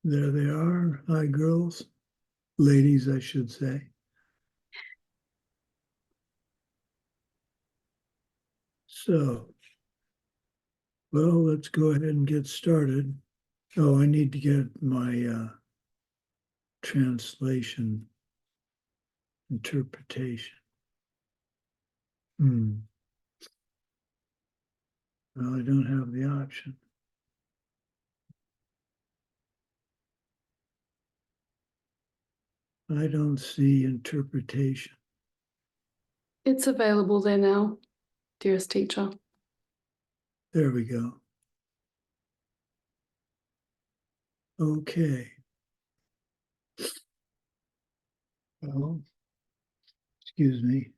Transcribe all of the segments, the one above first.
There they are. Hi, girls. Ladies, I should say. So, well, let's go ahead and get started. Oh, I need to get my translation interpretation. Well, I don't have the option. I don't see interpretation. It's available there now, dearest teacher. There we go. Okay. Well, excuse me.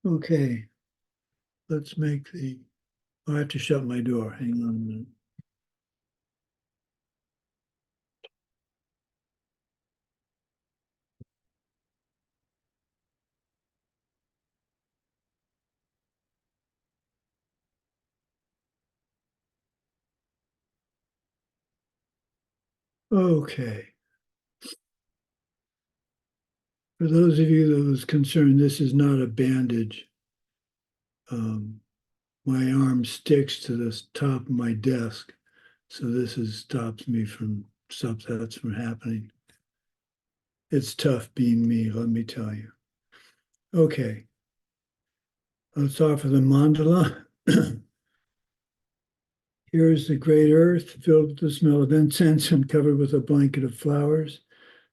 Okay. Let's make I have to shut my door. Hang on a minute. Okay. For those of you that was concerned, this is not a bandage. My arm sticks to the top of my desk, so this stops that from happening. It's tough being me, let me tell you. Okay. Let's offer the mandala. Here is the great earth, filled with the smell of incense and covered with a blanket of flowers.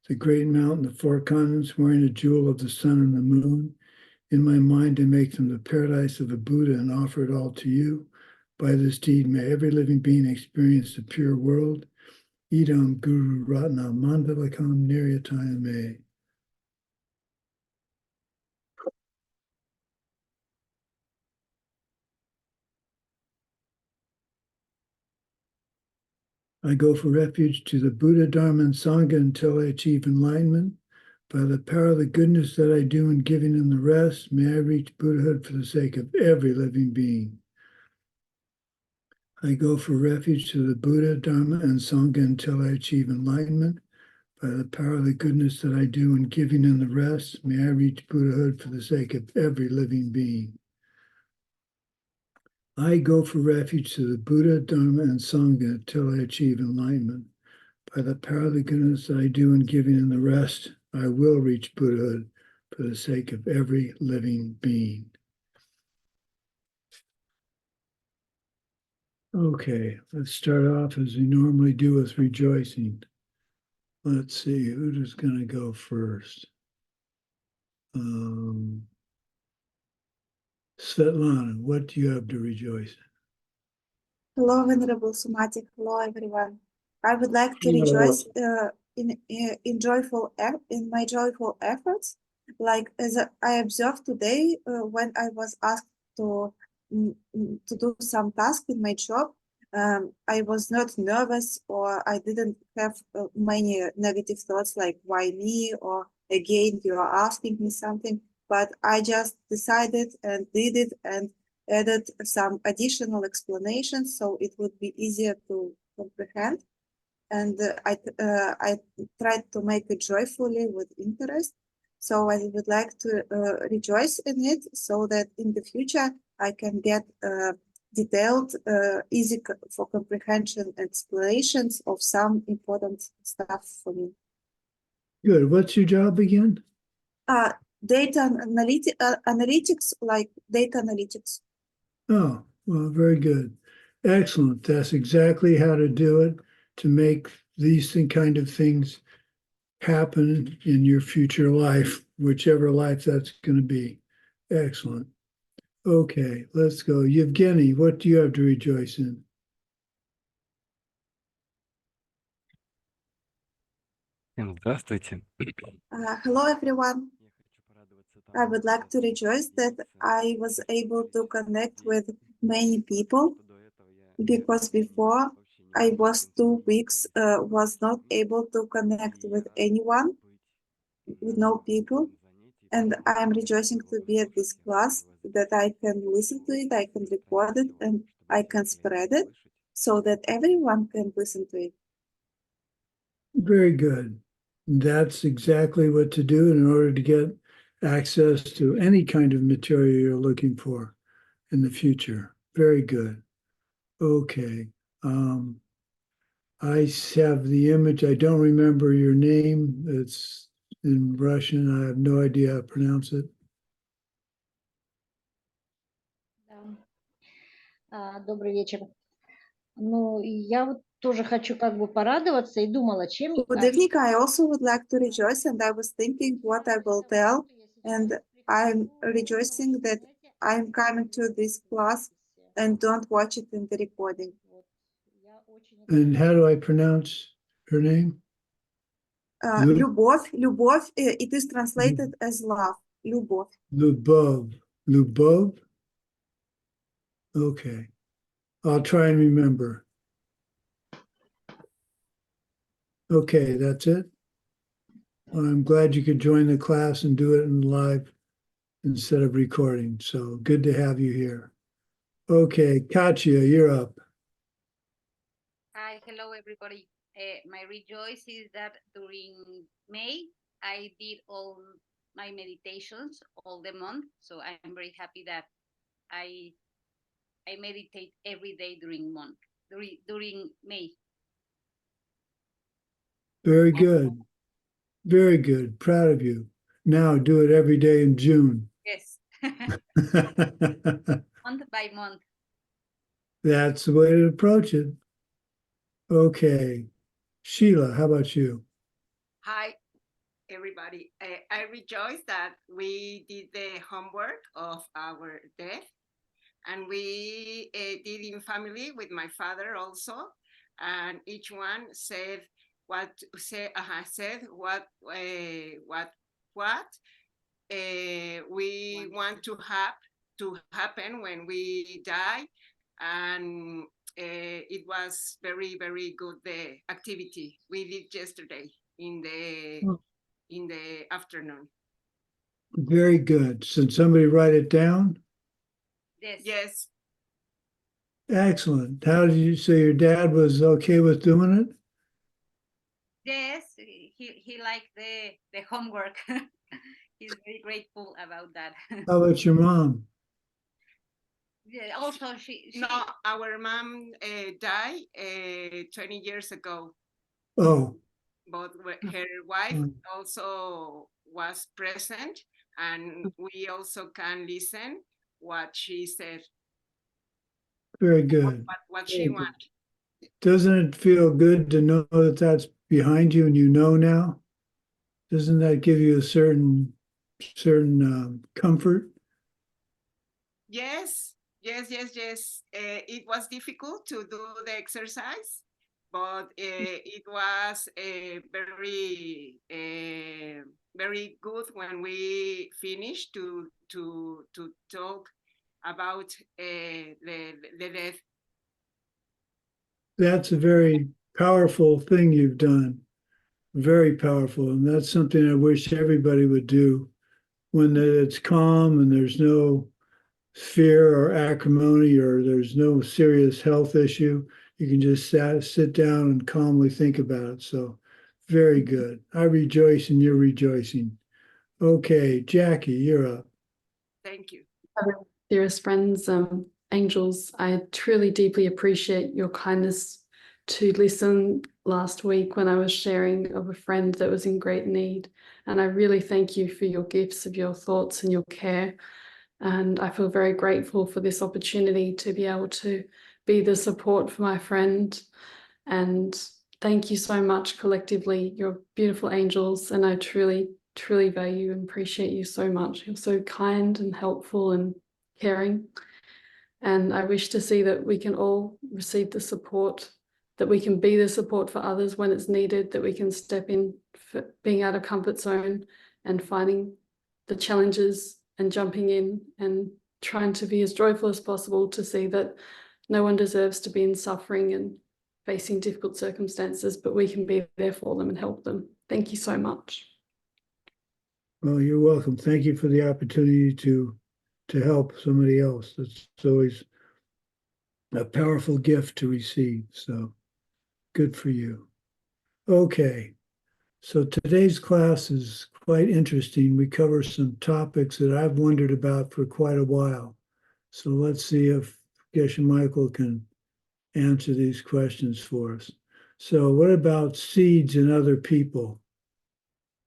The great mountain, the four continents, wearing a jewel of the sun and the moon. In my mind, I make them the paradise of the Buddha and offer it all to you. By this deed, may every living being experience the pure world. Idam Guru Ratna Mandalakam Niryatayame. I go for refuge to the Buddha, Dharma, and Sangha until I achieve enlightenment. By the power of the goodness that I do in giving in the rest, may I reach Buddhahood for the sake of every living being. I go for refuge to the Buddha, Dharma, and Sangha until I achieve enlightenment. By the power of the goodness that I do in giving in the rest, may I reach Buddhahood for the sake of every living being. I go for refuge to the Buddha, Dharma, and Sangha until I achieve enlightenment. By the power of the goodness that I do in giving in the rest, I will reach Buddhahood for the sake of every living being. Okay, let's start off as we normally do with rejoicing. Let's see, who's going to go first? Svetlana, what do you have to rejoice in? Hello, Venerable Sumati. Hello, everyone. I would like to rejoice in my joyful efforts, like as I observed today when I was asked to do some task in my job. I was not nervous, or I didn't have many negative thoughts like why me, or again you are asking me something, but I just decided and did it and added some additional explanations so it would be easier to comprehend. And I tried to make it joyfully with interest. So I would like to rejoice in it so that in the future I can get detailed, easy for comprehension explanations of some important stuff for me. Good. What's your job again? Data analytics, like data analytics. Oh, well, very good. Excellent. That's exactly how to do it, to make these kind of things happen in your future life, whichever life that's going to be. Excellent. Okay, let's go. Yevgeny, what do you have to rejoice in? Здравствуйте. Hello, everyone. I would like to rejoice that I was able to connect with many people, because before I was 2 weeks, was not able to connect with anyone, with no people. And I am rejoicing to be at this class, that I can listen to it, I can record it, and I can spread it so that everyone can listen to it. Very good. That's exactly what to do in order to get access to any kind of material you're looking for in the future. Very good. Okay. I have the image. I don't remember your name. It's in Russian. I have no idea how to pronounce it. Добрый вечер. Ну, и я вот тоже хочу как бы порадоваться и думала, чем... Good evening. I also would like to rejoice, and I was thinking what I will tell, and I'm rejoicing that I'm coming to this class and don't watch it in the recording. And how do I pronounce her name? Любовь, it is translated as love. Любовь. Lubov. Lubov? Okay. I'll try and remember. Okay, that's it. I'm glad you could join the class and do it in live instead of recording. So good to have you here. Okay, Katya, you're up. Hi, hello everybody. My rejoice is that during May, I did all my meditations all the month. So I'm very happy that I meditate every day during May. Very good. Very good. Proud of you. Now do it every day in June. Yes, month by month. That's the way to approach it. Okay. Sheila, how about you? Hi, everybody. I rejoice that we did the homework of our death, and we did in family with my father also, and each one said what we want to have to happen when we die, and it was very, very good, the activity we did yesterday in the afternoon. Very good. Should somebody write it down? Yes. Yes. Excellent. How did you say your dad was okay with doing it? Yes, he liked the homework. He's very grateful about that. How about your mom? Yeah, also, she No, our mom died 20 years ago, Oh, but her wife also was present, and we also can listen what she said, very good. what she wanted. Doesn't it feel good to know that that's behind you and you know now? Doesn't that give you a certain comfort? Yes. It was difficult to do the exercise, but it was very good when we finished to talk about the death. That's a very powerful thing you've done. Very powerful. And that's something I wish everybody would do when it's calm and there's no fear or acrimony or there's no serious health issue. You can just sit down and calmly think about it. So very good. I rejoice and you're rejoicing. Okay, Jackie, you're up. Thank you. Dearest friends, angels, I truly deeply appreciate your kindness to listen last week when I was sharing of a friend that was in great need. And I really thank you for your gifts of your thoughts and your care. And I feel very grateful for this opportunity to be able to be the support for my friend. And thank you so much collectively. You're beautiful angels, and I truly, truly value and appreciate you so much. You're so kind and helpful and caring. And I wish to see that we can all receive the support, that we can be the support for others when it's needed, that we can step in for being out of comfort zone and finding the challenges and jumping in and trying to be as joyful as possible to see that no one deserves to be in suffering, and facing difficult circumstances, but we can be there for them and help them. Thank you so much. Well, you're welcome. Thank you for the opportunity to help somebody else. It's always a powerful gift to receive. So good for you. Okay. So today's class is quite interesting. We cover some topics that I've wondered about for quite a while. So let's see if Geshe Michael can answer these questions for us. So what about seeds in other people?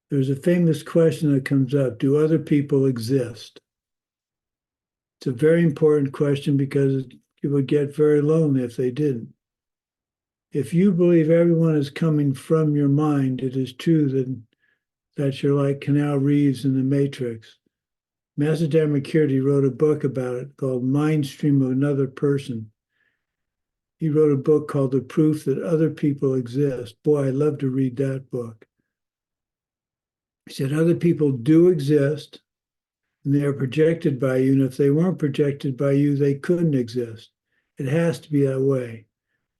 There's a famous question that comes up: do other people exist? It's a very important question because you would get very lonely if they didn't. If you believe everyone is coming from your mind, it is true that you're like Canal Reeves in The Matrix. Master Dharmakirti wrote a book about it called Mind Stream of Another Person. He wrote a book called The Proof That Other People Exist. Boy, I'd love to read that book. He said other people do exist, and they are projected by you, and if they weren't projected by you, they couldn't exist. It has to be that way.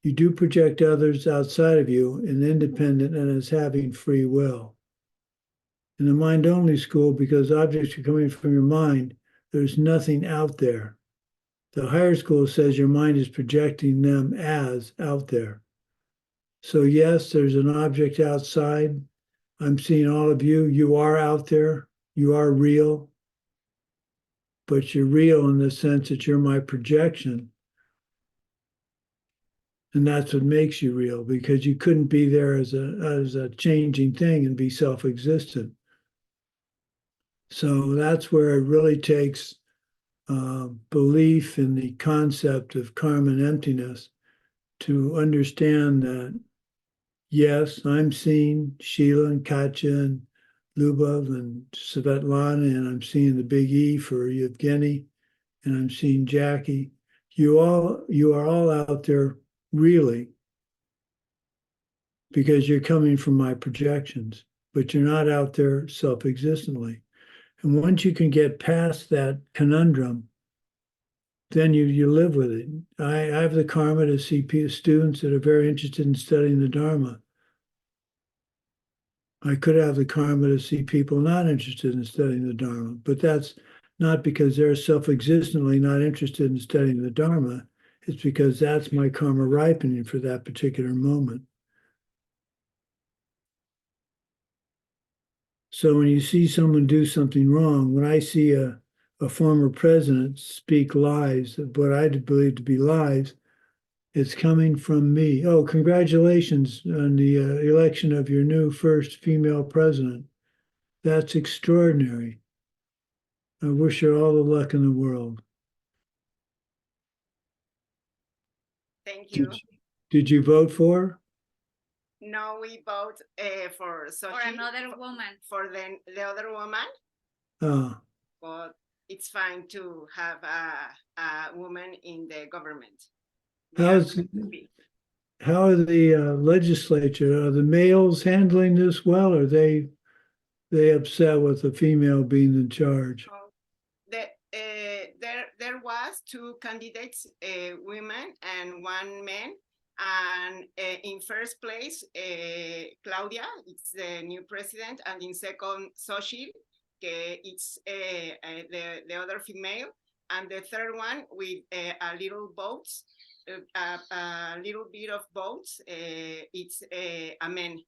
You do project others outside of you and independent and as having free will. In the mind-only school, because objects are coming from your mind, there's nothing out there. The higher school says your mind is projecting them as out there. So yes, there's an object outside. I'm seeing all of you. You are out there. You are real. But you're real in the sense that you're my projection. And that's what makes you real, because you couldn't be there as a changing thing and be self-existent. So that's where it really takes belief in the concept of karma and emptiness to understand that, yes, I'm seeing Sheila and Katya and Lubov and Svetlana, and I'm seeing the big E for Yevgeny, and I'm seeing Jackie. You are all out there really, because you're coming from my projections, but you're not out there self-existently. And once you can get past that conundrum, then you live with it. I have the karma to see students that are very interested in studying the Dharma. I could have the karma to see people not interested in studying the Dharma, but that's not because they're self-existently not interested in studying the Dharma. It's because that's my karma ripening for that particular moment. So when you see someone do something wrong, when I see a former president speak lies, what I believe to be lies, it's coming from me. Oh, congratulations on the election of your new first female president. That's extraordinary. I wish her all the luck in the world. Thank you. Did you vote for her? No, we vote for Sochi, Or another woman. for the other woman, Oh, but it's fine to have a woman in the government. how's, how are the legislature, are the males handling this well? Or are they upset with the female being in charge? There was two candidates, women and one man. And in first place, Claudia, it's the new president, and in second, Sochi, it's the other female, and the third one with a little votes, a little bit of votes, it's a man.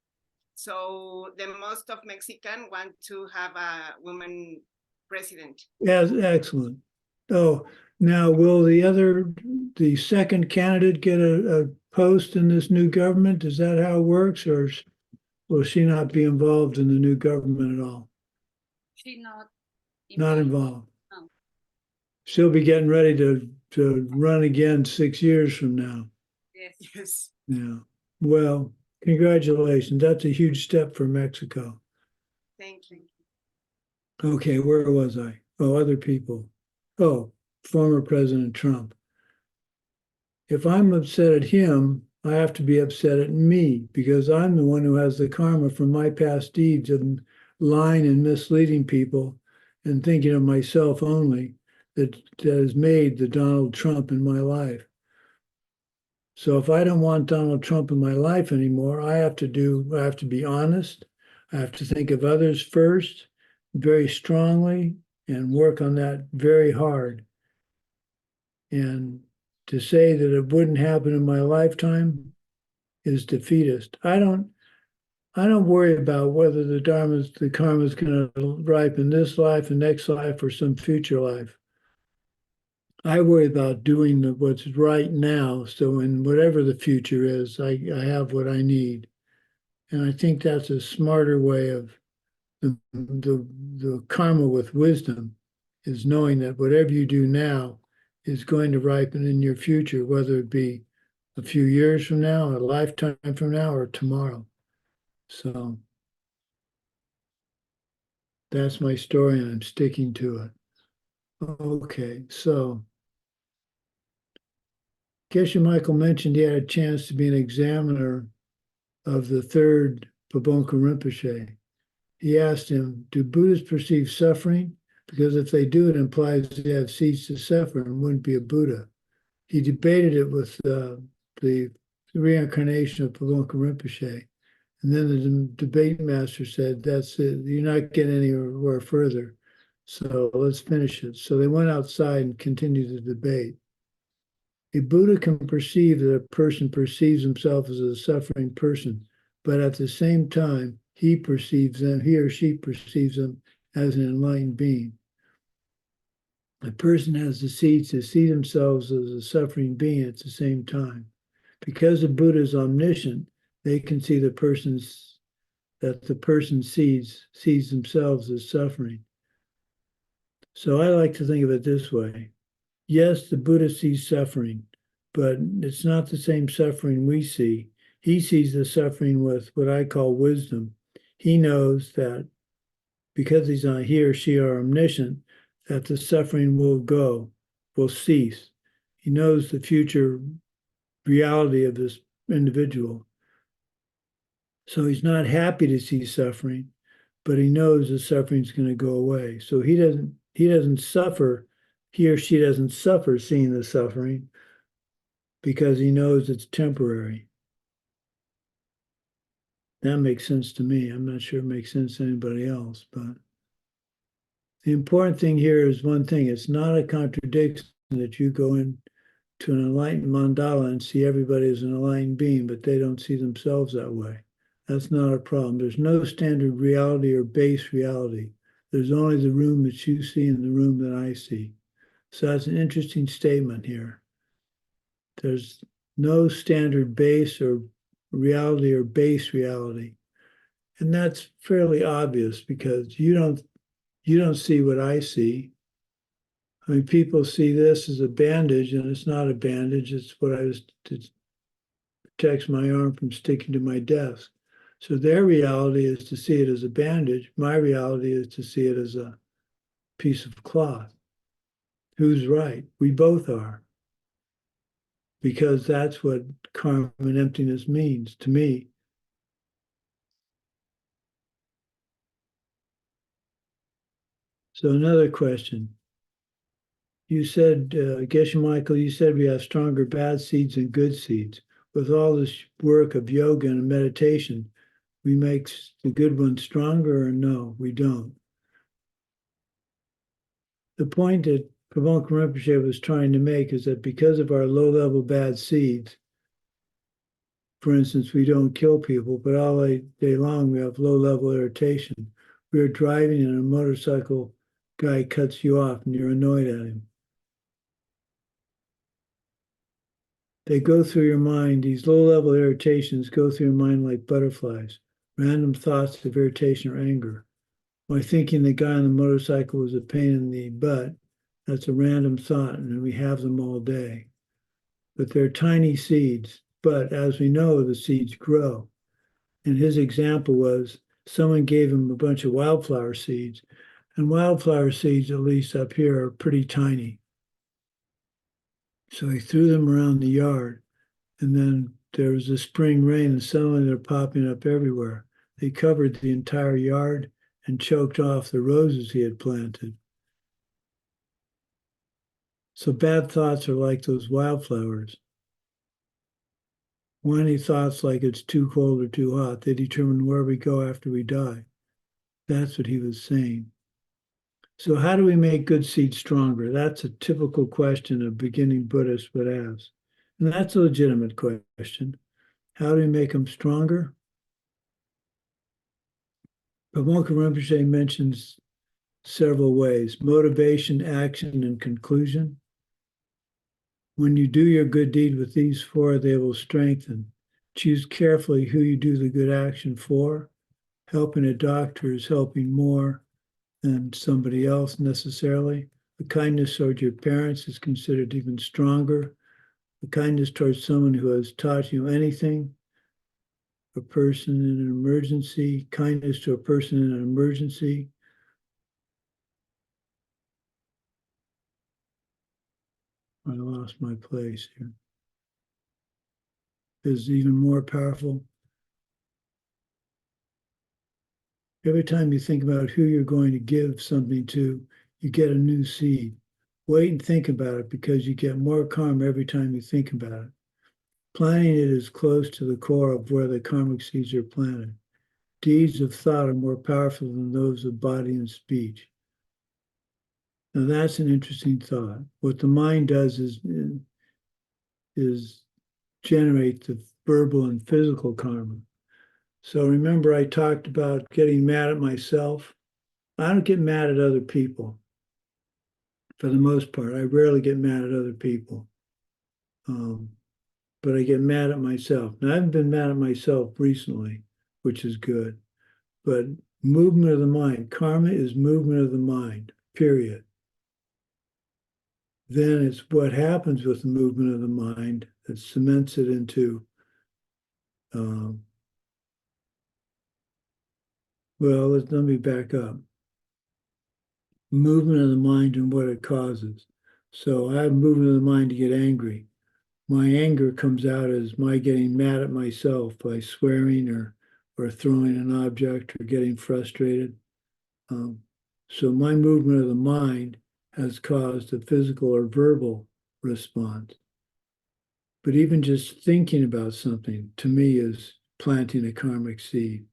So the most of Mexican want to have a woman president. Yes, excellent. Oh, now will the second candidate get a post in this new government? Is that how it works, or will she not be involved in the new government at all? She's not Not involved. No. She'll be getting ready to run again 6 years from now. Yes. Yes. Yeah. Well, congratulations. That's a huge step for Mexico. Thank you. Okay, where was I? Oh, other people. Oh, former President Trump. If I'm upset at him, I have to be upset at me, because I'm the one who has the karma from my past deeds of lying and misleading people and thinking of myself only that has made the Donald Trump in my life. So if I don't want Donald Trump in my life anymore, I have to be honest. I have to think of others first, very strongly, and work on that very hard. And to say that it wouldn't happen in my lifetime is defeatist. I don't worry about whether the karma is going to ripen this life and next life or some future life. I worry about doing what's right now. So in whatever the future is, I have what I need. And I think that's a smarter way of the karma with wisdom, is knowing that whatever you do now is going to ripen in your future, whether it be a few years from now, a lifetime from now, or tomorrow. So that's my story, and I'm sticking to it. Okay, so Geshe Michael mentioned he had a chance to be an examiner of the third Pabonka Rinpoche. He asked him, do Buddhists perceive suffering? Because if they do, it implies they have ceased to suffer and wouldn't be a Buddha. He debated it with the reincarnation of Pabonka Rinpoche. And then the debate master said, that's it, you're not getting anywhere further. So let's finish it. So they went outside and continued the debate. A Buddha can perceive that a person perceives himself as a suffering person, but at the same time, he or she perceives them as an enlightened being. A person has the seeds to see themselves as a suffering being at the same time. Because the Buddha is omniscient, they can see the person sees themselves as suffering. So I like to think of it this way. Yes, the Buddha sees suffering, but it's not the same suffering we see. He sees the suffering with what I call wisdom. He knows that because he or she are omniscient, that the suffering will cease. He knows the future reality of this individual. So he's not happy to see suffering, but he knows the suffering is going to go away. So he doesn't suffer, he or she doesn't suffer seeing the suffering because he knows it's temporary. That makes sense to me. I'm not sure it makes sense to anybody else, but the important thing here is one thing. It's not a contradiction that you go into an enlightened mandala and see everybody as an enlightened being, but they don't see themselves that way. That's not a problem. There's no standard reality or base reality. There's only the room that you see and the room that I see. So that's an interesting statement here. There's no standard base or reality or base reality. And that's fairly obvious because you don't see what I see. I mean, people see this as a bandage, and it's not a bandage. It's it protects my arm from sticking to my desk. So their reality is to see it as a bandage. My reality is to see it as a piece of cloth. Who's right? We both are. Because that's what karma and emptiness means to me. So another question. You said, Geshe Michael, you said we have stronger bad seeds and good seeds. With all this work of yoga and meditation, we make the good ones stronger, or no, we don't? The point that Pabonka Rinpoche was trying to make is that because of our low-level bad seeds, for instance, we don't kill people, but all day long we have low-level irritation. We're driving and a motorcycle guy cuts you off and you're annoyed at him. They go through your mind, these low-level irritations go through your mind like butterflies, random thoughts of irritation or anger. By thinking the guy on the motorcycle was a pain in the butt, that's a random thought, and we have them all day. But they're tiny seeds, but as we know, the seeds grow. And his example was someone gave him a bunch of wildflower seeds, and wildflower seeds, at least up here, are pretty tiny. So he threw them around the yard, and then there was a spring rain, and suddenly they're popping up everywhere. They covered the entire yard and choked off the roses he had planted. So bad thoughts are like those wildflowers. Whiny thoughts like it's too cold or too hot, they determine where we go after we die. That's what he was saying. So how do we make good seeds stronger? That's a typical question a beginning Buddhist would ask. And that's a legitimate question. How do we make them stronger? Pamonka Rinpoche mentions several ways: motivation, action, and conclusion. When you do your good deed with these four, they will strengthen. Choose carefully who you do the good action for. Helping a doctor is helping more than somebody else necessarily. The kindness towards your parents is considered even stronger. The kindness towards someone who has taught you anything. A person in an emergency, kindness to a person in an emergency. I lost my place here. Is even more powerful. Every time you think about who you're going to give something to, you get a new seed. Wait and think about it, because you get more karma every time you think about it. Planting it is close to the core of where the karmic seeds are planted. Deeds of thought are more powerful than those of body and speech. Now that's an interesting thought. What the mind does is generate the verbal and physical karma. So remember, I talked about getting mad at myself. I don't get mad at other people. For the most part, I rarely get mad at other people. But I get mad at myself. Now, I haven't been mad at myself recently, which is good. But movement of the mind, karma is movement of the mind, period. Then it's what happens with the movement of the mind that cements it into, let me back up. Movement of the mind and what it causes. So I have movement of the mind to get angry. My anger comes out as my getting mad at myself by swearing or throwing an object or getting frustrated. So my movement of the mind has caused a physical or verbal response. But even just thinking about something, to me, is planting a karmic seed.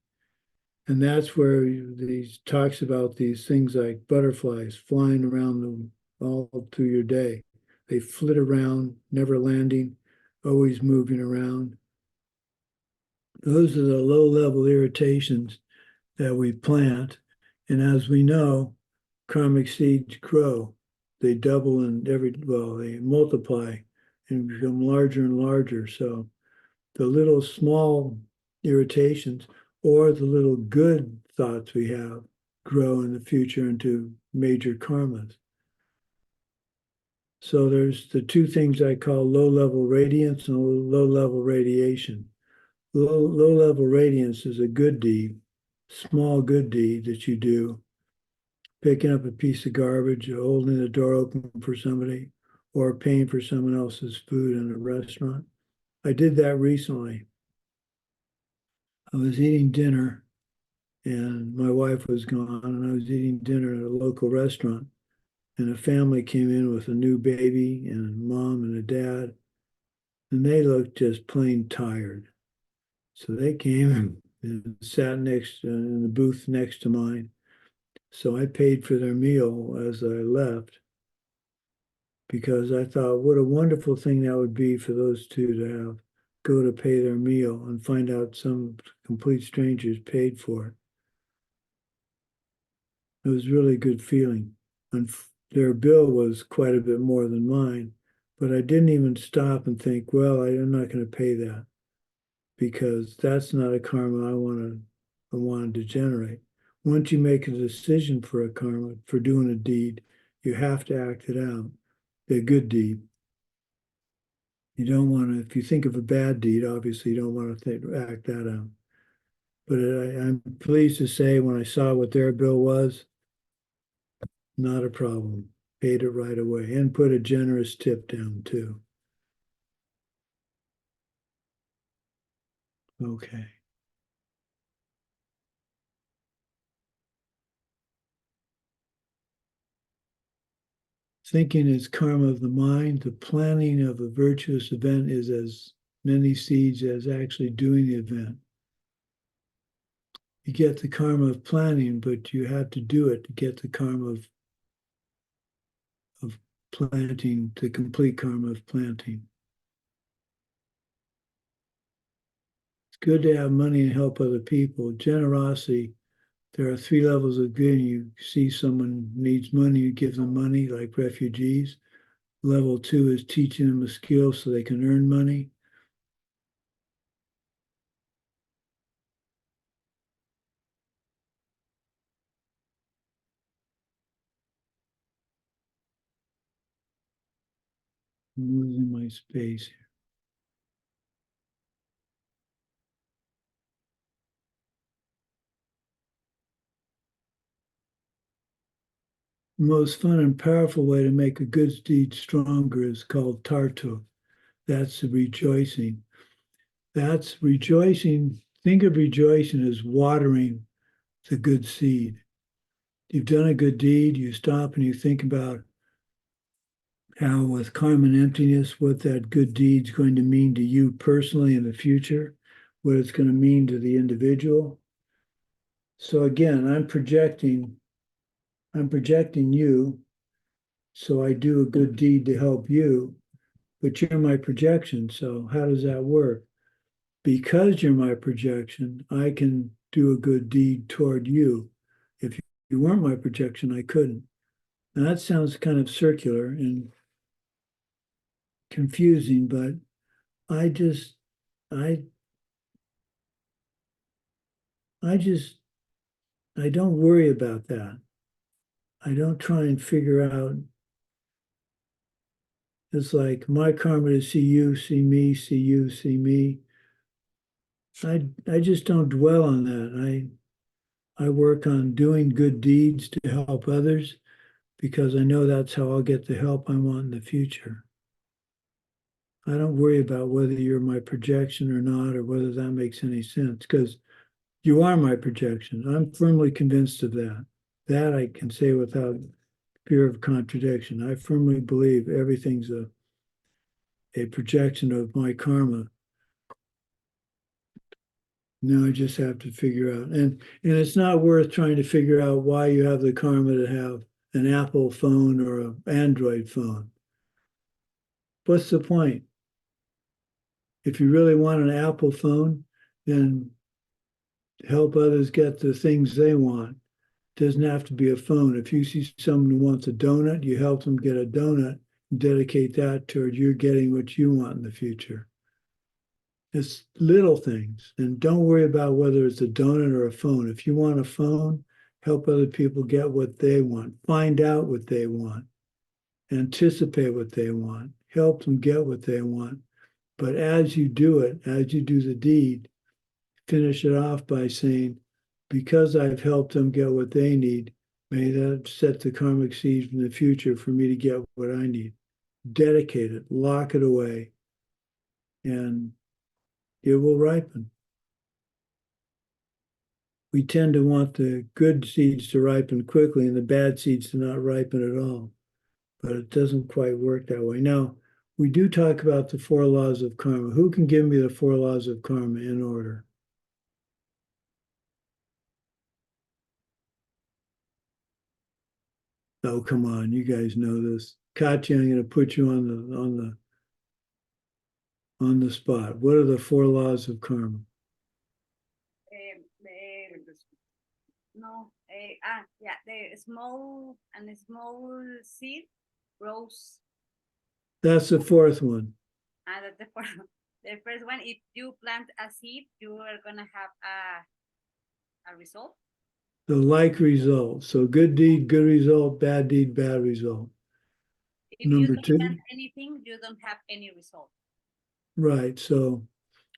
And that's where these talks about these things like butterflies flying around all through your day. They flit around, never landing, always moving around. Those are the low-level irritations that we plant. And as we know, karmic seeds grow. They double and they multiply and become larger and larger. So the little small irritations or the little good thoughts we have grow in the future into major karmas. So there's the two things I call low-level radiance and low-level radiation. Low-level radiance is a good deed, small good deed that you do, picking up a piece of garbage, or holding the door open for somebody, or paying for someone else's food in a restaurant. I did that recently. I was eating dinner and my wife was gone, and I was eating dinner at a local restaurant, and a family came in with a new baby and a mom and a dad, and they looked just plain tired. So they came and sat in the booth next to mine. So I paid for their meal as I left, because I thought what a wonderful thing that would be for those two to go to pay their meal and find out some complete strangers paid for it. It was really a good feeling. And their bill was quite a bit more than mine, but I didn't even stop and think, well, I'm not going to pay that, because that's not a karma I wanted to generate. Once you make a decision for a karma, for doing a deed, you have to act it out, a good deed. You don't want to, if you think of a bad deed, obviously you don't want to act that out. But I'm pleased to say when I saw what their bill was, not a problem. Paid it right away and put a generous tip down too. Okay. Thinking is karma of the mind. The planning of a virtuous event is as many seeds as actually doing the event. You get the karma of planting, but you have to do it to get the karma of planting, the complete karma of planting. It's good to have money and help other people. Generosity, there are 3 levels of giving. You see someone needs money, you give them money, like refugees. Level 2 is teaching them a skill so they can earn money. I'm losing my space here. The most fun and powerful way to make a good deed stronger is called tarto. That's the rejoicing. That's rejoicing. Think of rejoicing as watering the good seed. You've done a good deed, you stop and you think about how with karma and emptiness, what that good deed's going to mean to you personally in the future, what it's going to mean to the individual. So again, I'm projecting you, so I do a good deed to help you, but you're my projection. So how does that work? Because you're my projection, I can do a good deed toward you. If you weren't my projection, I couldn't. Now that sounds kind of circular and confusing, but I don't worry about that. I don't try and figure out. It's like my karma to see you, see me, see you, see me. I just don't dwell on that. I work on doing good deeds to help others because I know that's how I'll get the help I want in the future. I don't worry about whether you're my projection or not, or whether that makes any sense, because you are my projection. I'm firmly convinced of that. That I can say without fear of contradiction. I firmly believe everything's a projection of my karma. Now I just have to figure out. And it's not worth trying to figure out why you have the karma to have an Apple phone or an Android phone. What's the point? If you really want an Apple phone, then help others get the things they want. It doesn't have to be a phone. If you see someone who wants a donut, you help them get a donut and dedicate that toward you getting what you want in the future. It's little things. And don't worry about whether it's a donut or a phone. If you want a phone, help other people get what they want. Find out what they want. Anticipate what they want. Help them get what they want. But as you do it, as you do the deed, finish it off by saying, because I've helped them get what they need, may that set the karmic seed in the future for me to get what I need. Dedicate it, lock it away, and it will ripen. We tend to want the good seeds to ripen quickly and the bad seeds to not ripen at all. But it doesn't quite work that way. Now, we do talk about the 4 laws of karma. Who can give me the 4 laws of karma in order? Oh, come on, you guys know this. Katya, I'm going to put you on the spot. What are the 4 laws of karma? The small seed grows. That's the 4th one. That's the first one. If you plant a seed, you are gonna have a result. The like result. So good deed, good result, bad deed, bad result. If Number you don't 2. plant anything, you don't have any result. Right. So,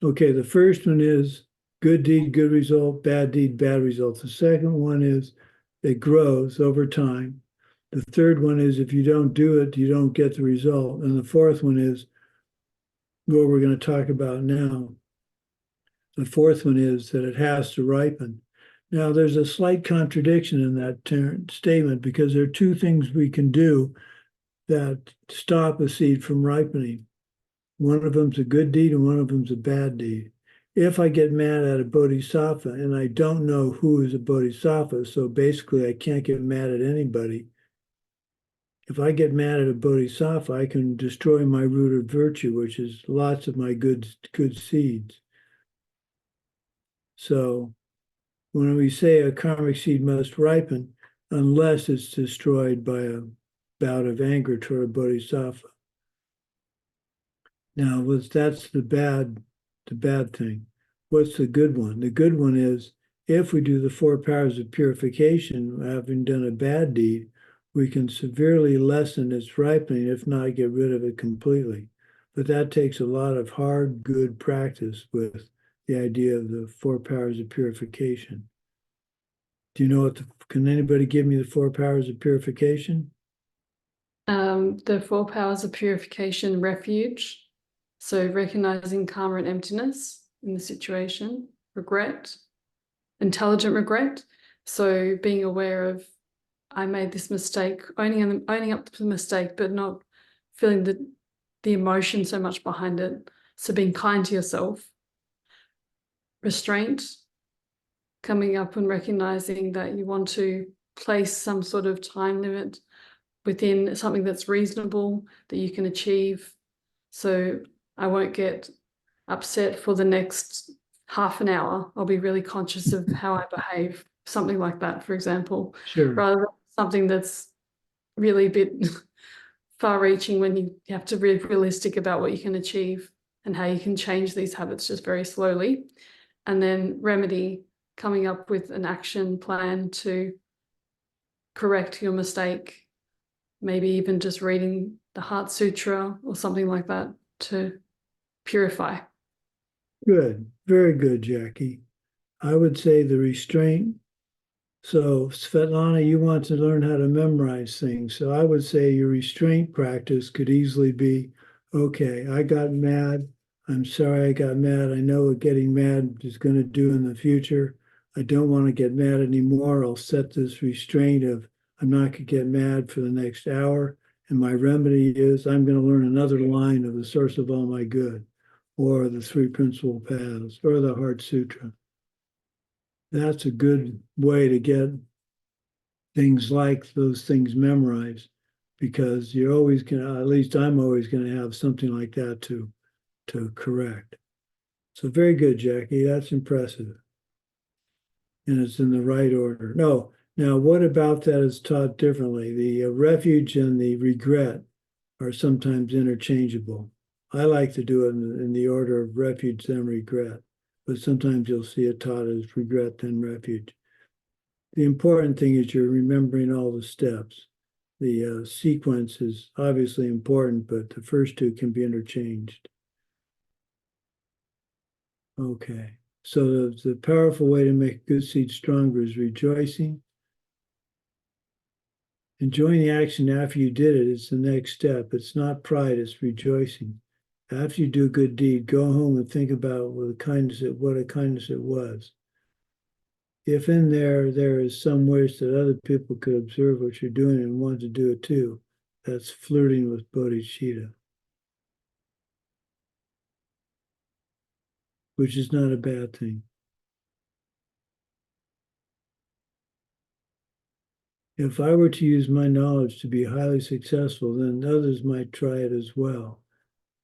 okay, the first one is good deed, good result, bad deed, bad result. The second one is it grows over time. The third one is if you don't do it, you don't get the result. And the fourth one is what we're going to talk about now. The fourth one is that it has to ripen. Now, there's a slight contradiction in that statement because there are 2 things we can do that stop a seed from ripening. One of them's a good deed and one of them's a bad deed. If I get mad at a bodhisattva and I don't know who is a bodhisattva, so basically I can't get mad at anybody. If I get mad at a bodhisattva, I can destroy my root of virtue, which is lots of my good seeds. So when we say a karmic seed must ripen, unless it's destroyed by a bout of anger toward a bodhisattva. Now, that's the bad thing. What's the good one? The good one is if we do the 4 powers of purification, having done a bad deed, we can severely lessen its ripening, if not get rid of it completely. But that takes a lot of hard, good practice with the idea of the 4 powers of purification. Do you know can anybody give me the 4 powers of purification? The 4 powers of purification: refuge, so recognizing karma and emptiness in the situation; regret, intelligent regret, so being aware of, I made this mistake, owning up to the mistake, but not feeling the emotion so much behind it. So being kind to yourself. Restraint, coming up and recognizing that you want to place some sort of time limit within something that's reasonable, that you can achieve. So I won't get upset for the next half an hour. I'll be really conscious of how I behave, something like that, for example. Sure. Rather than something that's really a bit far-reaching, when you have to be realistic about what you can achieve and how you can change these habits just very slowly. And then remedy, coming up with an action plan to correct your mistake, maybe even just reading the Heart Sutra or something like that to purify. Good. Very good, Jackie. I would say the restraint. So Svetlana, you want to learn how to memorize things. So I would say your restraint practice could easily be, okay, I got mad. I'm sorry I got mad. I know what getting mad is going to do in the future. I don't want to get mad anymore. I'll set this restraint of I'm not going to get mad for the next hour. And my remedy is I'm going to learn another line of the source of all my good, or the 3 principal paths, or the Heart Sutra. That's a good way to get things like those things memorized, because you're always going to, at least I'm always going to have something like that to correct. So very good, Jackie. That's impressive. And it's in the right order. No, now what about that is taught differently? The refuge and the regret are sometimes interchangeable. I like to do it in the order of refuge, then regret. But sometimes you'll see it taught as regret, then refuge. The important thing is you're remembering all the steps. The sequence is obviously important, but the first 2 can be interchanged. Okay, so the powerful way to make a good seed stronger is rejoicing. Enjoying the action after you did it is the next step. It's not pride, it's rejoicing. After you do a good deed, go home and think about what a kindness it was. If in there is some ways that other people could observe what you're doing and want to do it too, that's flirting with bodhicitta, which is not a bad thing. If I were to use my knowledge to be highly successful, then others might try it as well.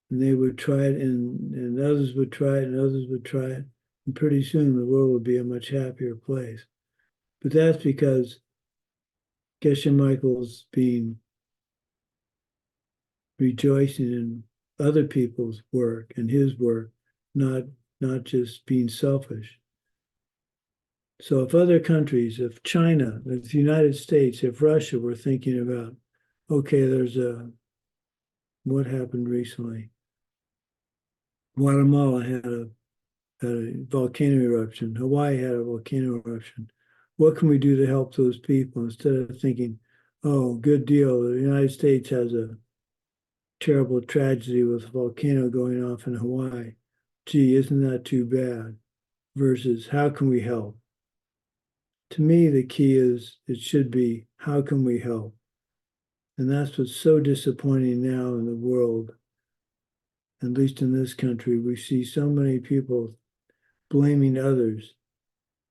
And they would try it, and others would try it, and others would try it. And pretty soon the world would be a much happier place. But that's because Geshe Michael's been rejoicing in other people's work and his work, not just being selfish. So if other countries, if China, if the United States, if Russia were thinking about, okay, what happened recently? Guatemala had a volcano eruption. Hawaii had a volcano eruption. What can we do to help those people, instead of thinking, oh, good deal, the United States has a terrible tragedy with a volcano going off in Hawaii. Gee, isn't that too bad? Versus, how can we help? To me, the key is, it should be, how can we help? And that's what's so disappointing now in the world. at least in this country, we see so many people blaming others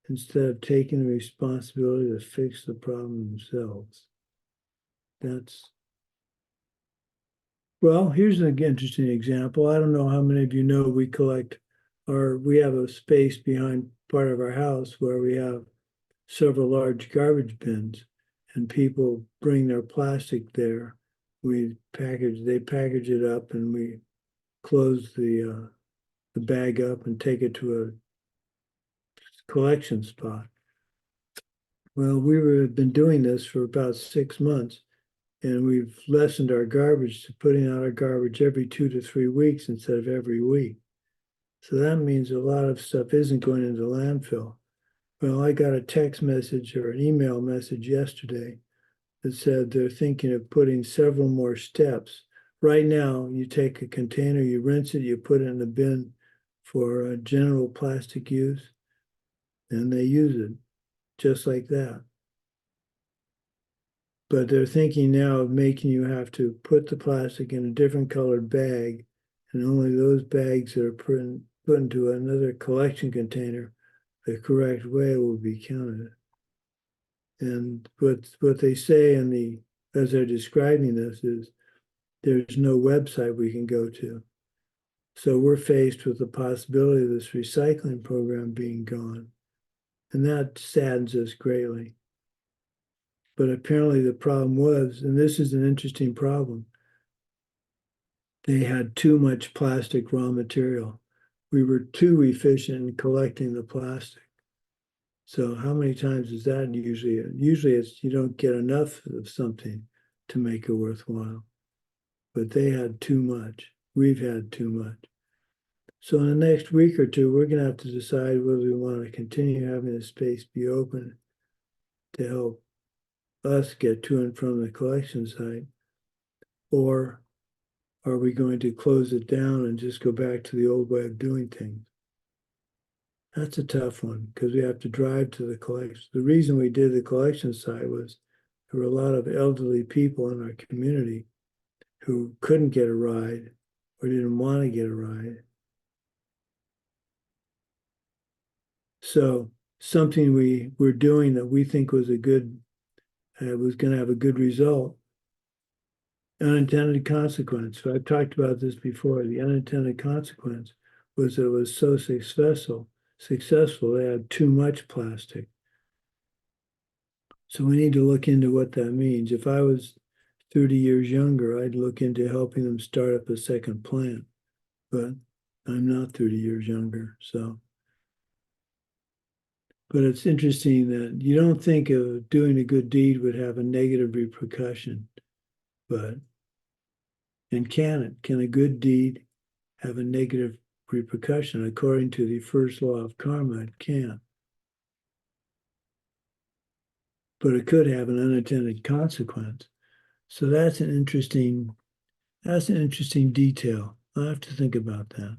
instead of taking the responsibility to fix the problem themselves. Well, here's an interesting example. I don't know how many of you know we have a space behind part of our house where we have several large garbage bins, and people bring their plastic there. They package it up, and we close the bag up and take it to a collection spot. Well, we've been doing this for about 6 months, and we've lessened our garbage to putting out our garbage every 2 to 3 weeks instead of every week. So that means a lot of stuff isn't going into landfill. Well, I got a text message or an email message yesterday that said they're thinking of putting several more steps. Right now, you take a container, you rinse it, you put it in the bin for general plastic use, and they use it just like that. But they're thinking now of making you have to put the plastic in a different colored bag, and only those bags that are put into another collection container the correct way will be counted. And what they say as they're describing this is there's no website we can go to. So we're faced with the possibility of this recycling program being gone. And that saddens us greatly. But apparently the problem was, and this is an interesting problem, they had too much plastic raw material. We were too efficient in collecting the plastic. So how many times is that usually? Usually it's you don't get enough of something to make it worthwhile. But they had too much. We've had too much. So in the next week or two, we're going to have to decide whether we want to continue having the space be open to help us get to and from the collection site, or are we going to close it down and just go back to the old way of doing things? That's a tough one because we have to drive to the collection. The reason we did the collection site was there were a lot of elderly people in our community who couldn't get a ride or didn't want to get a ride. So something we were doing that we think was was going to have a good result, unintended consequence. So I've talked about this before. The unintended consequence was that it was so successful, they had too much plastic. So we need to look into what that means. If I was 30 years younger, I'd look into helping them start up a second plant, but I'm not 30 years younger, so. But it's interesting that you don't think of doing a good deed would have a negative repercussion, and can it? Can a good deed have a negative repercussion? According to the first law of karma, it can. But it could have an unintended consequence. So that's an interesting detail. I'll have to think about that.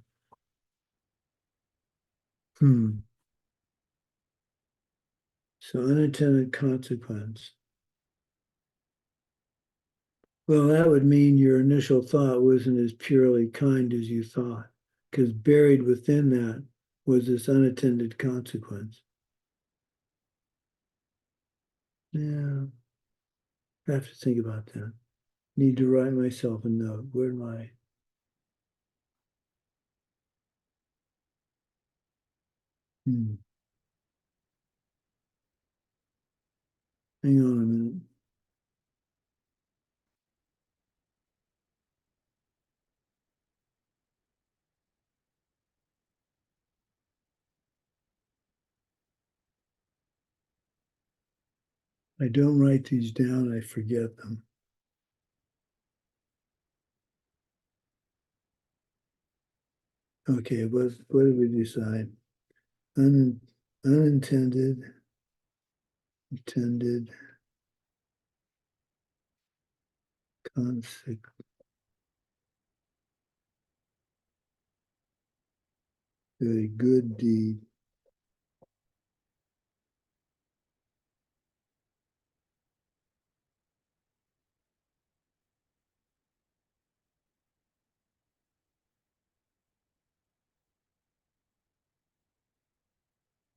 So unintended consequence. Well, that would mean your initial thought wasn't as purely kind as you thought, because buried within that was this unintended consequence. Yeah, I have to think about that. Need to write myself a note. Where am I? Hang on a minute. I don't write these down, I forget them. Okay, what did we decide? Unintended, intended consequence. A good deed.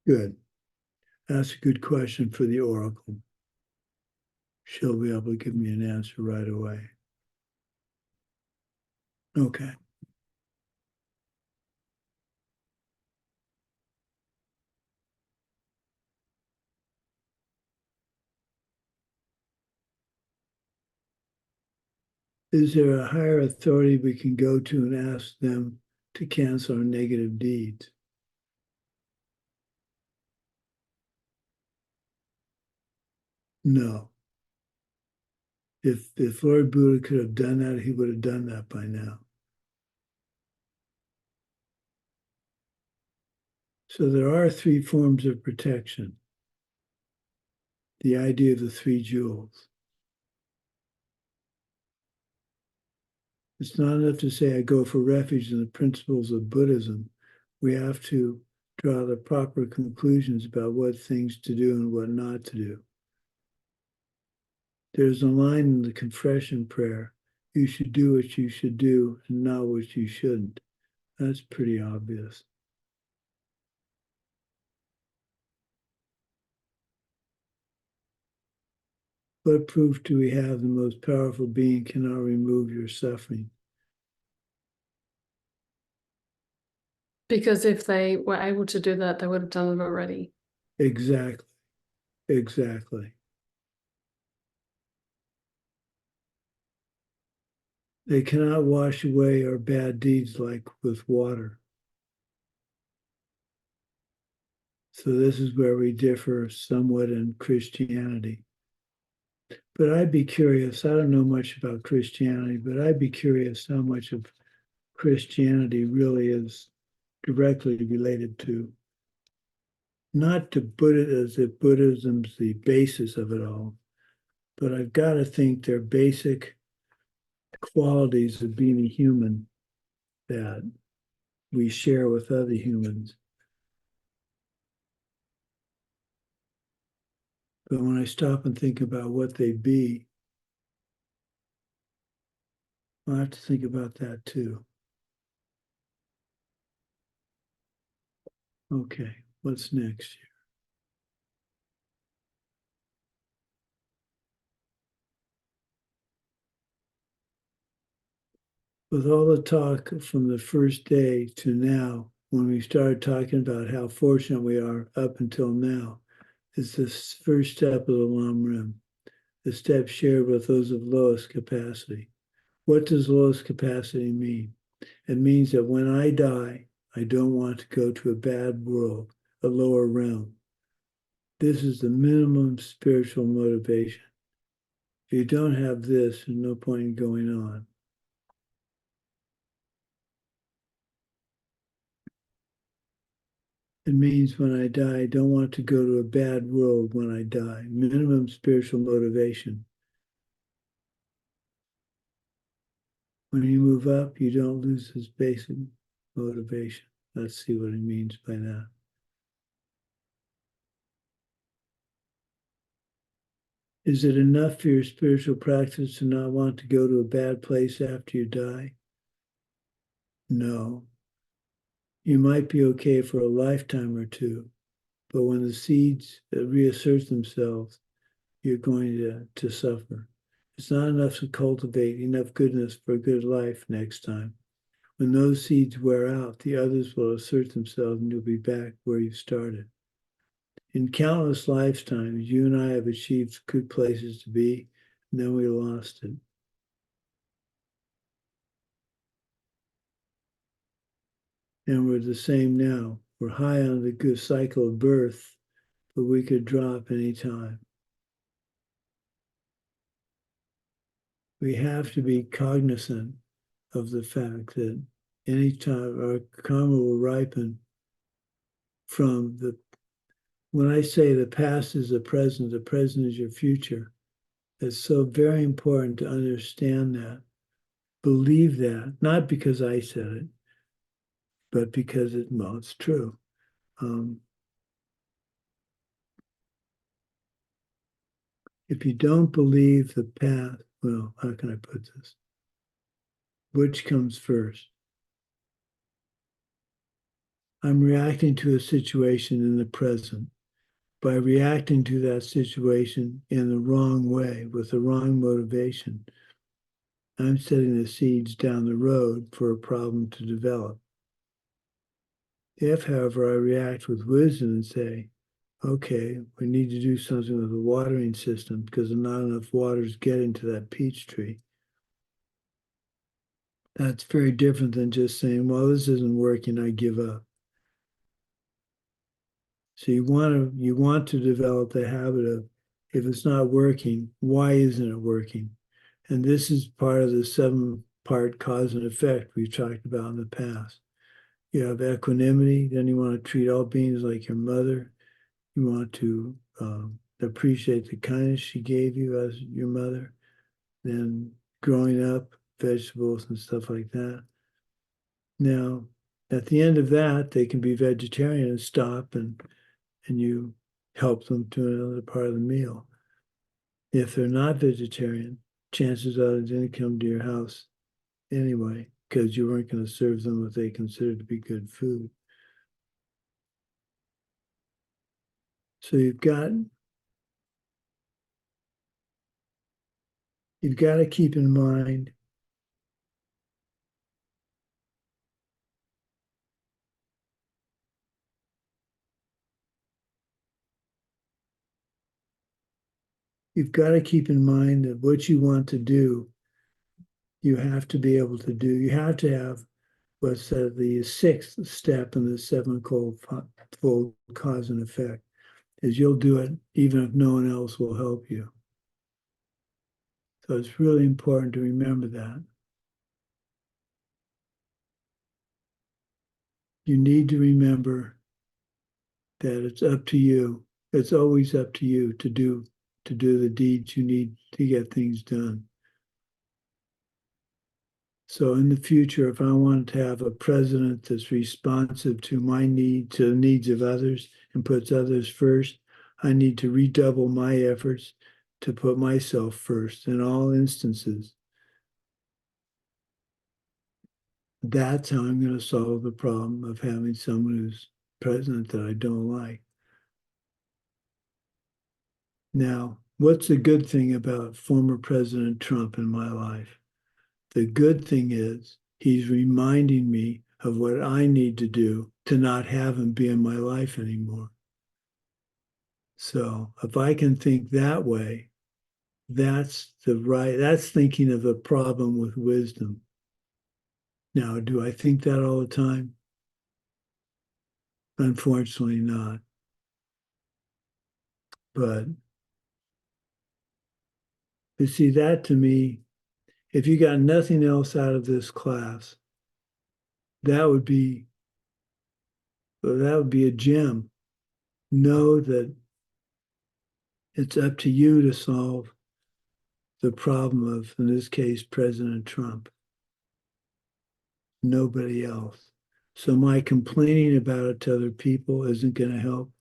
Good. That's a good question for the oracle. She'll be able to give me an answer right away. Okay. Is there a higher authority we can go to and ask them to cancel our negative deeds? No. If Lord Buddha could have done that, he would have done that by now. So there are three forms of protection. The idea of the three jewels. It's not enough to say I go for refuge in the principles of Buddhism. We have to draw the proper conclusions about what things to do and what not to do. There's a line in the confession prayer, you should do what you should do and not what you shouldn't. That's pretty obvious. What proof do we have the most powerful being cannot remove your suffering? Because if they were able to do that, they would have done it already. Exactly. Exactly. They cannot wash away our bad deeds like with water. So this is where we differ somewhat in Christianity. But I'd be curious, I don't know much about Christianity, but I'd be curious how much of Christianity really is directly related to, not to Buddha as if Buddhism's the basis of it all, but I've got to think they're basic qualities of being a human that we share with other humans. But when I stop and think about what they be, I'll have to think about that too. Okay, what's next here? With all the talk from the first day to now, when we started talking about how fortunate we are up until now, is the first step of the LamRim, the step shared with those of lowest capacity. What does lowest capacity mean? It means that when I die, I don't want to go to a bad world, a lower realm. This is the minimum spiritual motivation. If you don't have this, there's no point in going on. It means when I die, I don't want to go to a bad world when I die. Minimum spiritual motivation. When you move up, you don't lose this basic motivation. Let's see what it means by that. Is it enough for your spiritual practice to not want to go to a bad place after you die? No. You might be okay for a lifetime or two, but when the seeds reassert themselves, you're going to suffer. It's not enough to cultivate enough goodness for a good life next time. When those seeds wear out, the others will assert themselves and you'll be back where you started. In countless lifetimes, you and I have achieved good places to be, and then we lost it. And we're the same now. We're high on the good cycle of birth, but we could drop anytime. We have to be cognizant of the fact that anytime our karma will ripen from the, when I say the past is the present is your future, it's so very important to understand that, believe that, not because I said it, but because it's true. If you don't believe the path, well, how can I put this? Which comes first? I'm reacting to a situation in the present. By reacting to that situation in the wrong way, with the wrong motivation, I'm setting the seeds down the road for a problem to develop. If, however, I react with wisdom and say, okay, we need to do something with the watering system because not enough water is getting to that peach tree. That's very different than just saying, well, this isn't working, I give up. So you want to develop the habit of, if it's not working, why isn't it working? And this is part of the 7-part cause and effect we've talked about in the past. You have equanimity, then you want to treat all beings like your mother. You want to appreciate the kindness she gave you as your mother. Then growing up, vegetables and stuff like that. Now, at the end of that, they can be vegetarian and stop and you help them to another part of the meal. If they're not vegetarian, chances are they didn't come to your house anyway, because you weren't going to serve them what they consider to be good food. So you've got to keep in mind that what you want to do, you have to be able to do. You have to have what's the 6th step in the 7-fold cause and effect, is you'll do it even if no one else will help you. So it's really important to remember that. You need to remember that it's up to you. It's always up to you to do the deeds you need to get things done. So in the future, if I want to have a president that's responsive to my need, to the needs of others, and puts others first, I need to redouble my efforts to put myself first in all instances. That's how I'm going to solve the problem of having someone who's president that I don't like. Now, what's the good thing about former President Trump in my life? The good thing is he's reminding me of what I need to do to not have him be in my life anymore. So if I can think that way, that's thinking of a problem with wisdom. Now, do I think that all the time? Unfortunately not. But you see, that to me, if you got nothing else out of this class, that would be a gem. Know that it's up to you to solve the problem of, in this case, President Trump. Nobody else. So my complaining about it to other people isn't going to help.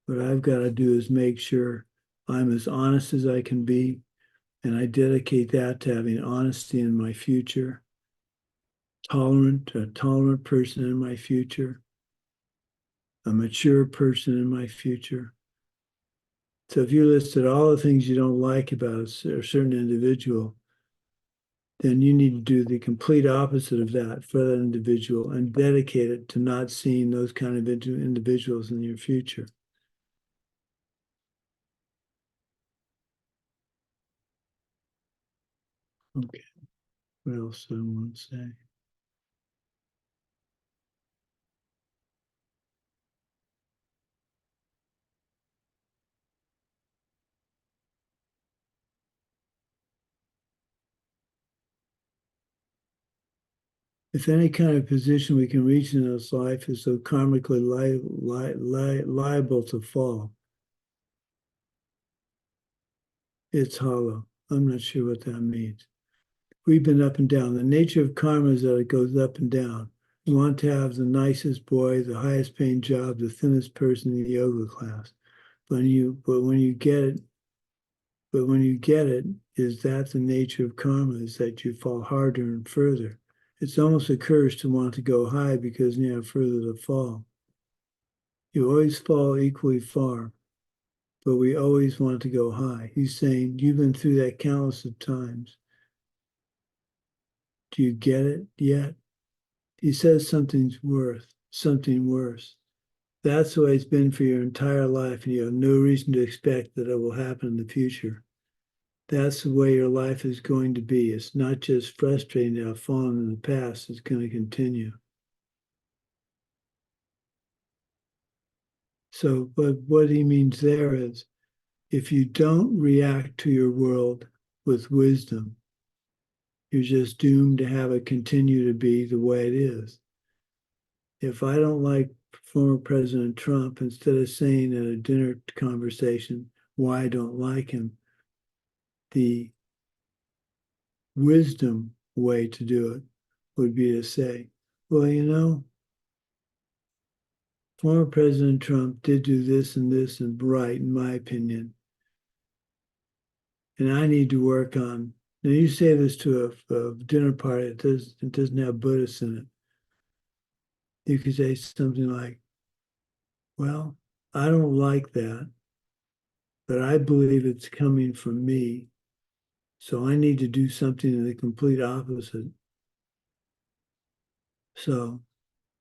What I've got to do is make sure I'm as honest as I can be, and I dedicate that to having honesty in my future, a tolerant person in my future, a mature person in my future. So if you listed all the things you don't like about a certain individual, then you need to do the complete opposite of that for that individual and dedicate it to not seeing those kind of individuals in your future. Okay, what else do I want to say? If any kind of position we can reach in this life is so karmically liable to fall, it's hollow. I'm not sure what that means. We've been up and down. The nature of karma is that it goes up and down. You want to have the nicest boy, the highest paying job, the thinnest person in the yoga class. But when you get it, is that the nature of karma, is that you fall harder and further it's almost a curse to want to go high because you have further to fall. You always fall equally far, but we always want to go high. He's saying, you've been through that countless of times. Do you get it yet? He says something worse. That's the way it's been for your entire life, and you have no reason to expect that it will happen in the future. That's the way your life is going to be. It's not just frustrating to have fallen in the past, it's going to continue. So, but what he means there is, if you don't react to your world with wisdom, you're just doomed to have it continue to be the way it is. If I don't like former President Trump, instead of saying in a dinner conversation why I don't like him, the wisdom way to do it would be to say, well, you know, former President Trump did do this and right, in my opinion. And I need to work on, now you say this to a dinner party, it doesn't have Buddhists in it. You could say something like, well, I don't like that, but I believe it's coming from me. So I need to do something in the complete opposite. So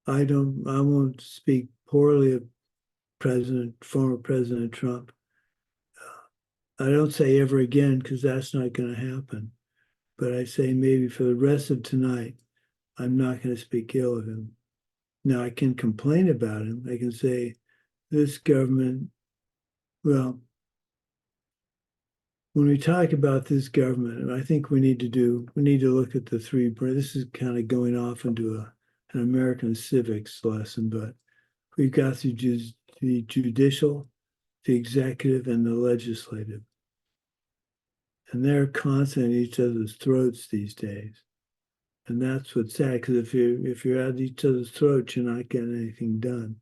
I won't speak poorly of former President Trump. I don't say ever again because that's not going to happen. But I say maybe for the rest of tonight, I'm not going to speak ill of him. Now I can complain about him. I can say this government, well, when we talk about this government, I think we need to look at the three. This is kind of going off into an American civics lesson, but we've got the judicial, the executive, and the legislative. And they're constantly at each other's throats these days. And that's what's sad, because if you're at each other's throats, you're not getting anything done.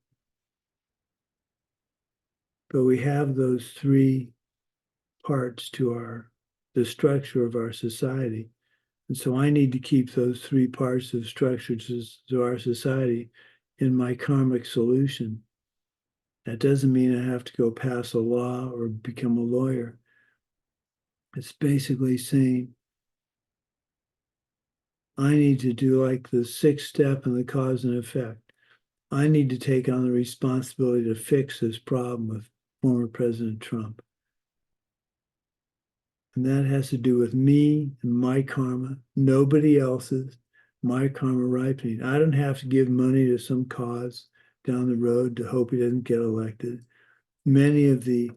But we have those three parts to the structure of our society. And so I need to keep those three parts of structure to our society in my karmic solution. That doesn't mean I have to go pass a law or become a lawyer. It's basically saying, I need to do like the sixth step in the cause and effect. I need to take on the responsibility to fix this problem with former President Trump. And that has to do with me and my karma, nobody else's, my karma ripening. I don't have to give money to some cause down the road to hope he doesn't get elected. Many of the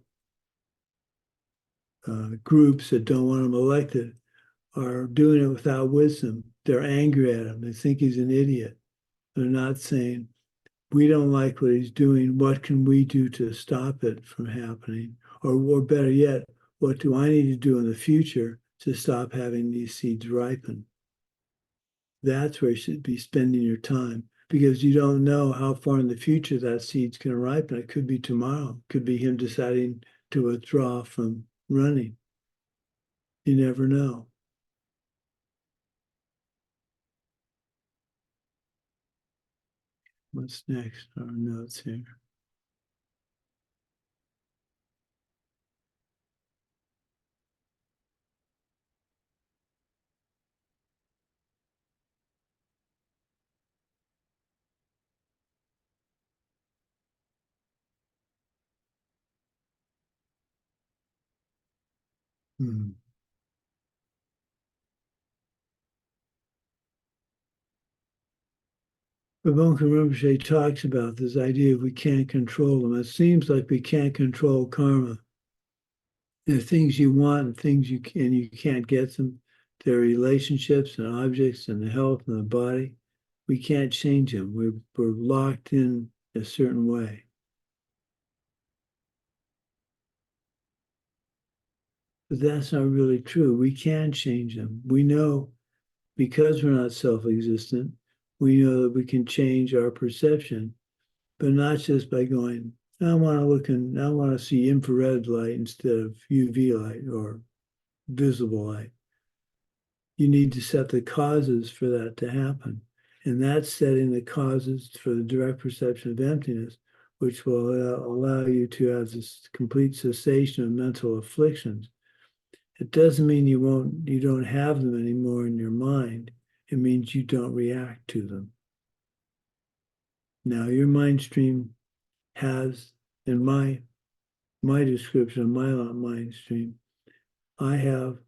groups that don't want him elected are doing it without wisdom. They're angry at him. They think he's an idiot. They're not saying, we don't like what he's doing. What can we do to stop it from happening? Or better yet, what do I need to do in the future to stop having these seeds ripen? That's where you should be spending your time, because you don't know how far in the future that seed's going to ripen. It could be tomorrow. It could be him deciding to withdraw from running. You never know. What's next? Our notes here. Rebecca Rinpoche talks about this idea of we can't control them. It seems like we can't control karma. There are things you want and things you can't get them. There are relationships and objects and the health and the body. We can't change them. We're locked in a certain way. But that's not really true. We can change them. We know, because we're not self-existent, we know that we can change our perception, but not just by going, I want to see infrared light instead of UV light or visible light. you need to set the causes for that to happen. And that's setting the causes for the direct perception of emptiness, which will allow you to have this complete cessation of mental afflictions. It doesn't mean you don't have them anymore in your mind. It means you don't react to them. Now, your mind stream has, in my description of my mind stream, I have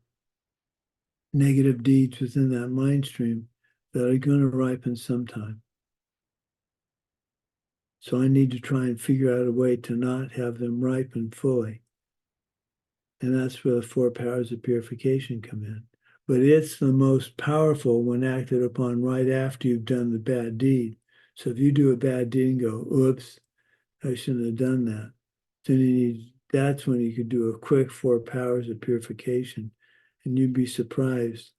negative deeds within that mind stream that are going to ripen sometime. So I need to try and figure out a way to not have them ripen fully. And that's where the 4 powers of purification come in. But it's the most powerful when acted upon right after you've done the bad deed. So if you do a bad deed and go, oops, I shouldn't have done that, then that's when you could do a quick 4 powers of purification. And you'd be surprised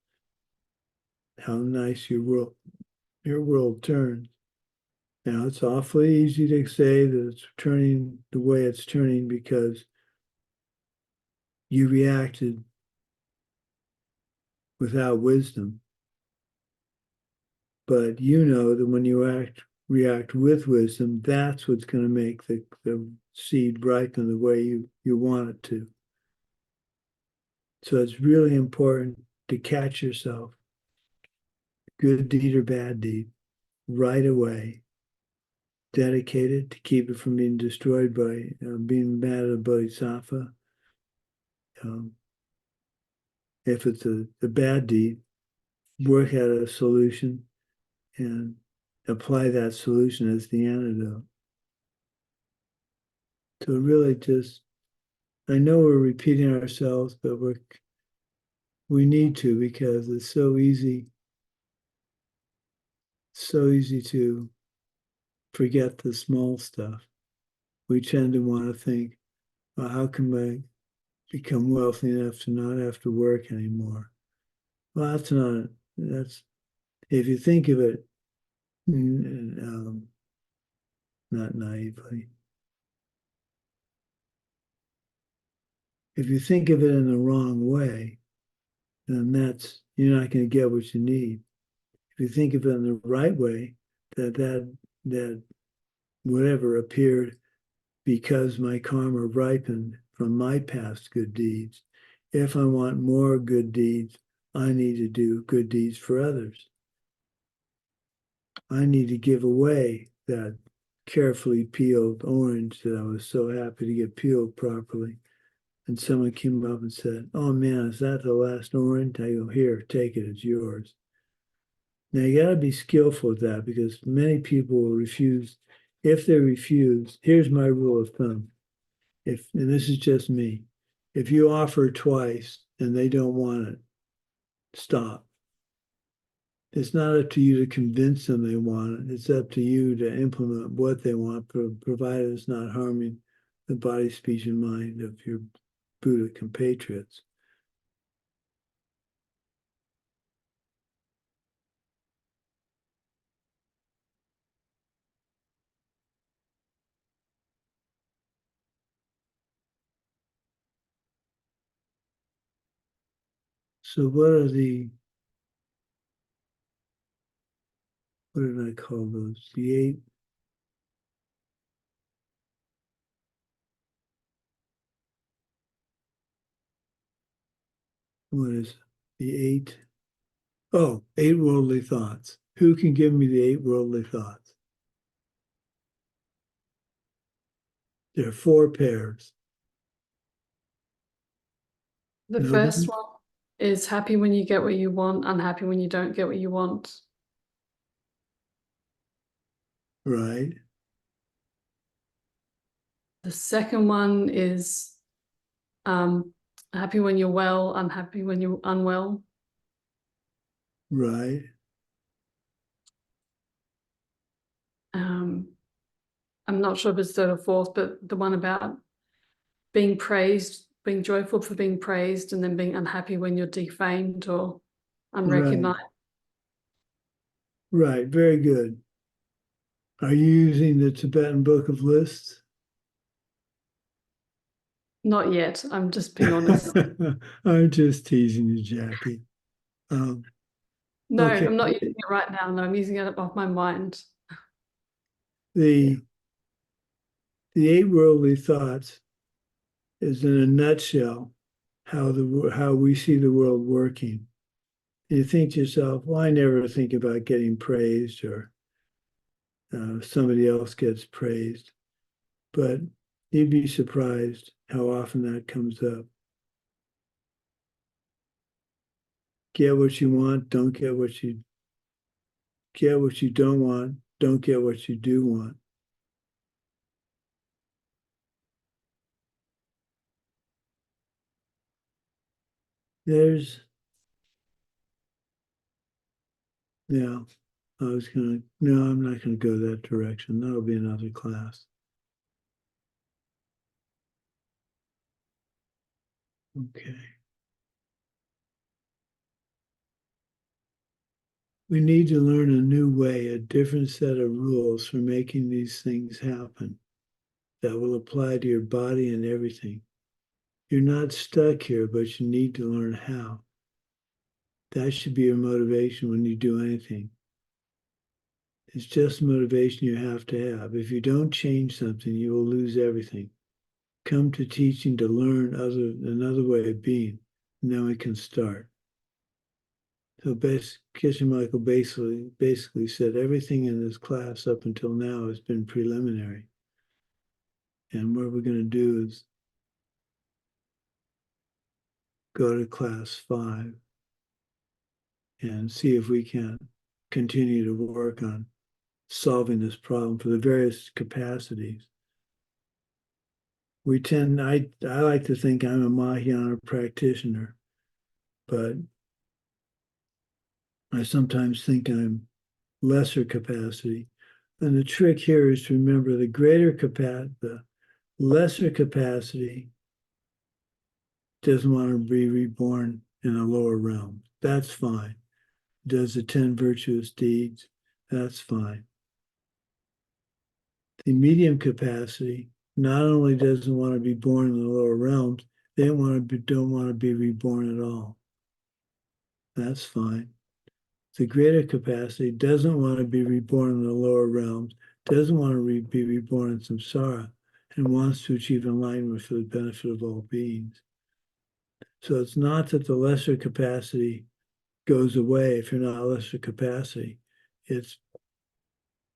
how nice your world turns. Now, it's awfully easy to say that it's turning the way it's turning because you reacted without wisdom. But you know that when you react with wisdom, that's what's going to make the seed ripen the way you want it to. So it's really important to catch yourself, good deed or bad deed, right away. Dedicated to keep it from being destroyed by being mad at a bodhisattva. If it's a bad deed, work out a solution and apply that solution as the antidote. So really just, I know we're repeating ourselves, but we need to, because it's so easy to forget the small stuff. We tend to want to think, well, how can I become wealthy enough to not have to work anymore? Well, that's if you think of it not naively. If you think of it in the wrong way, then you're not going to get what you need. If you think of it in the right way, that whatever appeared because my karma ripened from my past good deeds. If I want more good deeds, I need to do good deeds for others. I need to give away that carefully peeled orange that I was so happy to get peeled properly. And someone came up and said, oh man, is that the last orange? I go, here, take it, it's yours. Now you got to be skillful with that, because many people will refuse. If they refuse, here's my rule of thumb. And this is just me, if you offer twice and they don't want it, stop. It's not up to you to convince them they want it. It's up to you to implement what they want, provided it's not harming the body, speech, and mind of your Buddha compatriots. So what did I call those? The 8. What is the 8? Oh, 8 worldly thoughts. Who can give me the 8 worldly thoughts? There are 4 pairs. The Nobody? first one is happy when you get what you want, unhappy when you don't get what you want. Right. The second one is happy when you're well, unhappy when you're unwell. Right. I'm not sure if it's third or fourth, but the one about being praised, being joyful for being praised, and then being unhappy when you're defamed or unrecognized. Right. Very good. Are you using the Tibetan Book of Lists? Not yet. I'm just being honest. I'm just teasing you, Jackie. No, Okay. I'm not using it right now. No, I'm using it off my mind. The eight worldly thoughts is in a nutshell how we see the world working. You think to yourself, well, I never think about getting praised or somebody else gets praised. But you'd be surprised how often that comes up. Get what you want, don't get what you don't want, don't get what you do want. Yeah, no, I'm not gonna go that direction. That'll be another class. Okay. We need to learn a new way, a different set of rules for making these things happen that will apply to your body and everything. You're not stuck here, but you need to learn how. That should be your motivation when you do anything. It's just motivation you have to have. If you don't change something, you will lose everything. Come to teaching to learn another way of being, and then we can start. So Geshe Michael basically said everything in this class up until now has been preliminary. And what we're going to do is go to class 5 and see if we can continue to work on solving this problem for the various capacities. I like to think I'm a Mahayana practitioner, but I sometimes think I'm lesser capacity. And the trick here is to remember the lesser capacity doesn't want to be reborn in a lower realm. That's fine. Does the 10 virtuous deeds, that's fine. The medium capacity not only doesn't want to be born in the lower realms, they don't want to be reborn at all. That's fine. The greater capacity doesn't want to be reborn in the lower realms, doesn't want to be reborn in samsara, and wants to achieve enlightenment for the benefit of all beings. So it's not that the lesser capacity goes away if you're not a lesser capacity. It's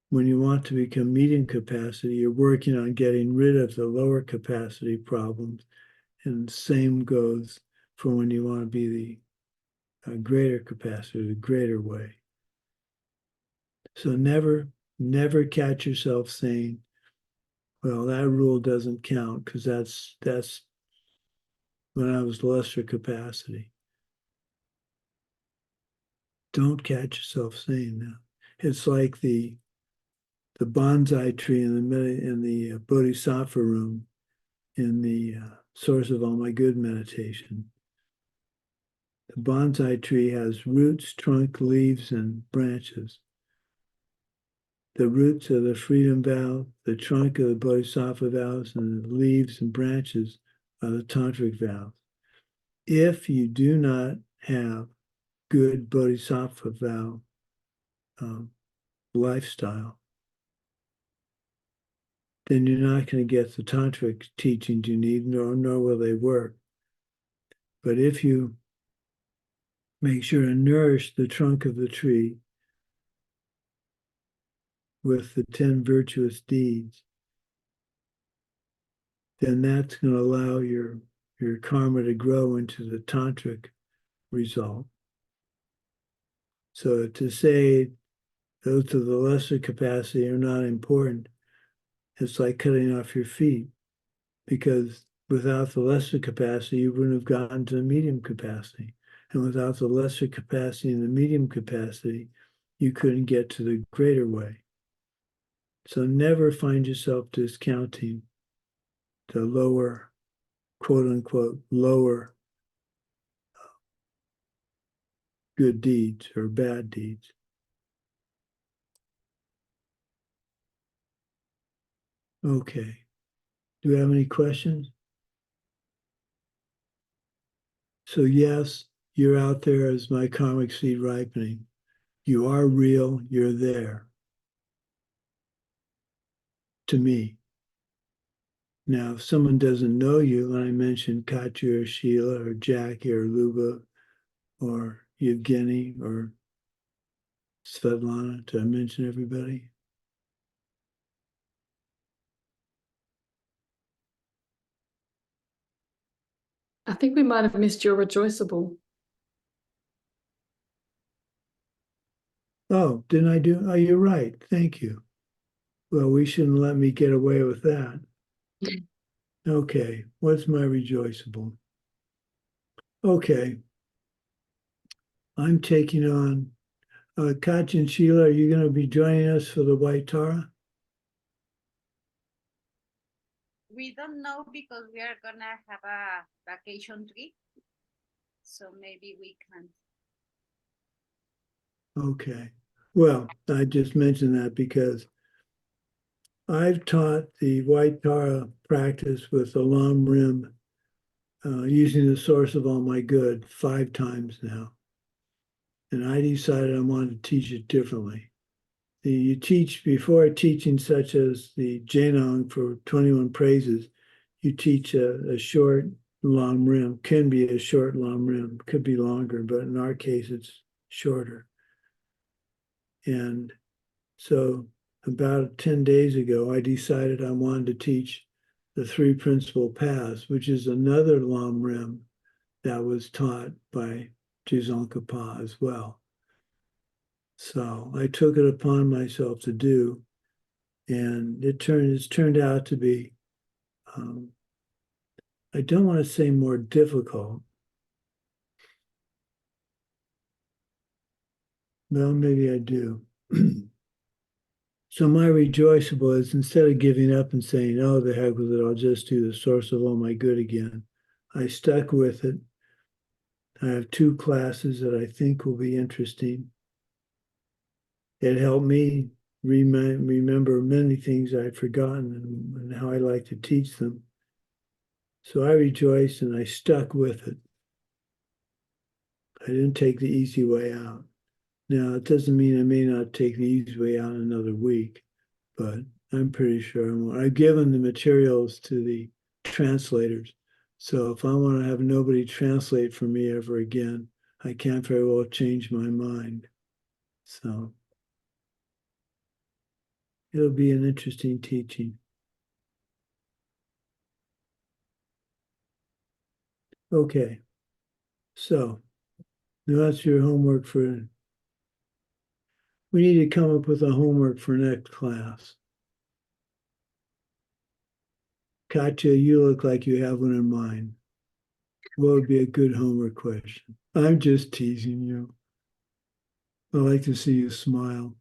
when you want to become medium capacity, you're working on getting rid of the lower capacity problems. And the same goes for when you want to be the greater capacity, the greater way. So never catch yourself saying, well, that rule doesn't count because that's when I was lesser capacity. Don't catch yourself saying that. It's like the bonsai tree in the Bodhisattva room in the Source of All My Good meditation. The bonsai tree has roots, trunk, leaves, and branches. The roots are the freedom vow, the trunk are the bodhisattva vows, and the leaves and branches are the tantric vows. If you do not have good bodhisattva vow lifestyle, then you're not going to get the tantric teachings you need, nor will they work. But if you make sure to nourish the trunk of the tree with the 10 virtuous deeds, then that's going to allow your karma to grow into the tantric result. So to say those to the lesser capacity are not important, it's like cutting off your feet, because without the lesser capacity, you wouldn't have gotten to the medium capacity. And without the lesser capacity and the medium capacity, you couldn't get to the greater way. So never find yourself discounting the lower, quote unquote, lower good deeds or bad deeds. Okay. Do we have any questions? So yes, You're out there as my karmic seed ripening. You are real, you're there. To me. Now, if someone doesn't know you, and I mentioned Katya or Sheila or Jackie or Luba or Evgeny or Svetlana, did I mention everybody? I think we might have missed your rejoiceable. Oh, didn't I do? Oh, you're right. Thank you. Well, we shouldn't let me get away with that. Okay, what's my rejoiceable? Okay, I'm taking on Katya and Sheila. Are you going to be joining us for the White Tara? We don't know because we are gonna have a vacation trip, so maybe we can. Okay. Well, I just mentioned that because I've taught the White Tara practice with the LamRim using the source of all my good 5 times now. And I decided I wanted to teach it differently. You teach, before teaching such as the Jainong for 21 praises, you teach a short LamRim, can be a short LamRim, could be longer, but in our case, it's shorter. And so about 10 days ago, I decided I wanted to teach the 3 principal paths, which is another LamRim that was taught by Tsongkhapa as well. So I took it upon myself to do, and it's turned out to be, I don't want to say more difficult. Well, maybe I do. So my rejoiceable is, instead of giving up and saying, oh, the heck with it, I'll just do the source of all my good again, I stuck with it. I have 2 classes that I think will be interesting. It helped me remember many things I'd forgotten and how I like to teach them. So I rejoiced and I stuck with it. I didn't take the easy way out. Now, it doesn't mean I may not take the easy way out another week, but I'm pretty sure I won't. I've given the materials to the translators. So if I want to have nobody translate for me ever again, I can't very well change my mind. So it'll be an interesting teaching. Okay. So now that's your homework for, we need to come up with a homework for next class. Katya, you look like you have one in mind. What would be a good homework question? I'm just teasing you. I like to see you smile.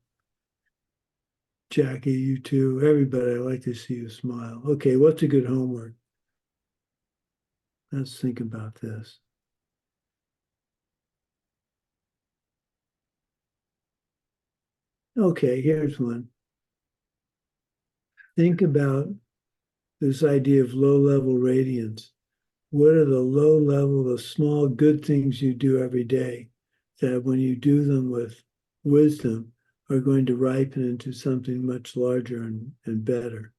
Jackie, you too. Everybody, I like to see you smile. Okay, what's a good homework? Let's think about this. Okay, here's one. Think about this idea of low-level radiance. What are the low-level, the small good things you do every day that when you do them with wisdom are going to ripen into something much larger and better?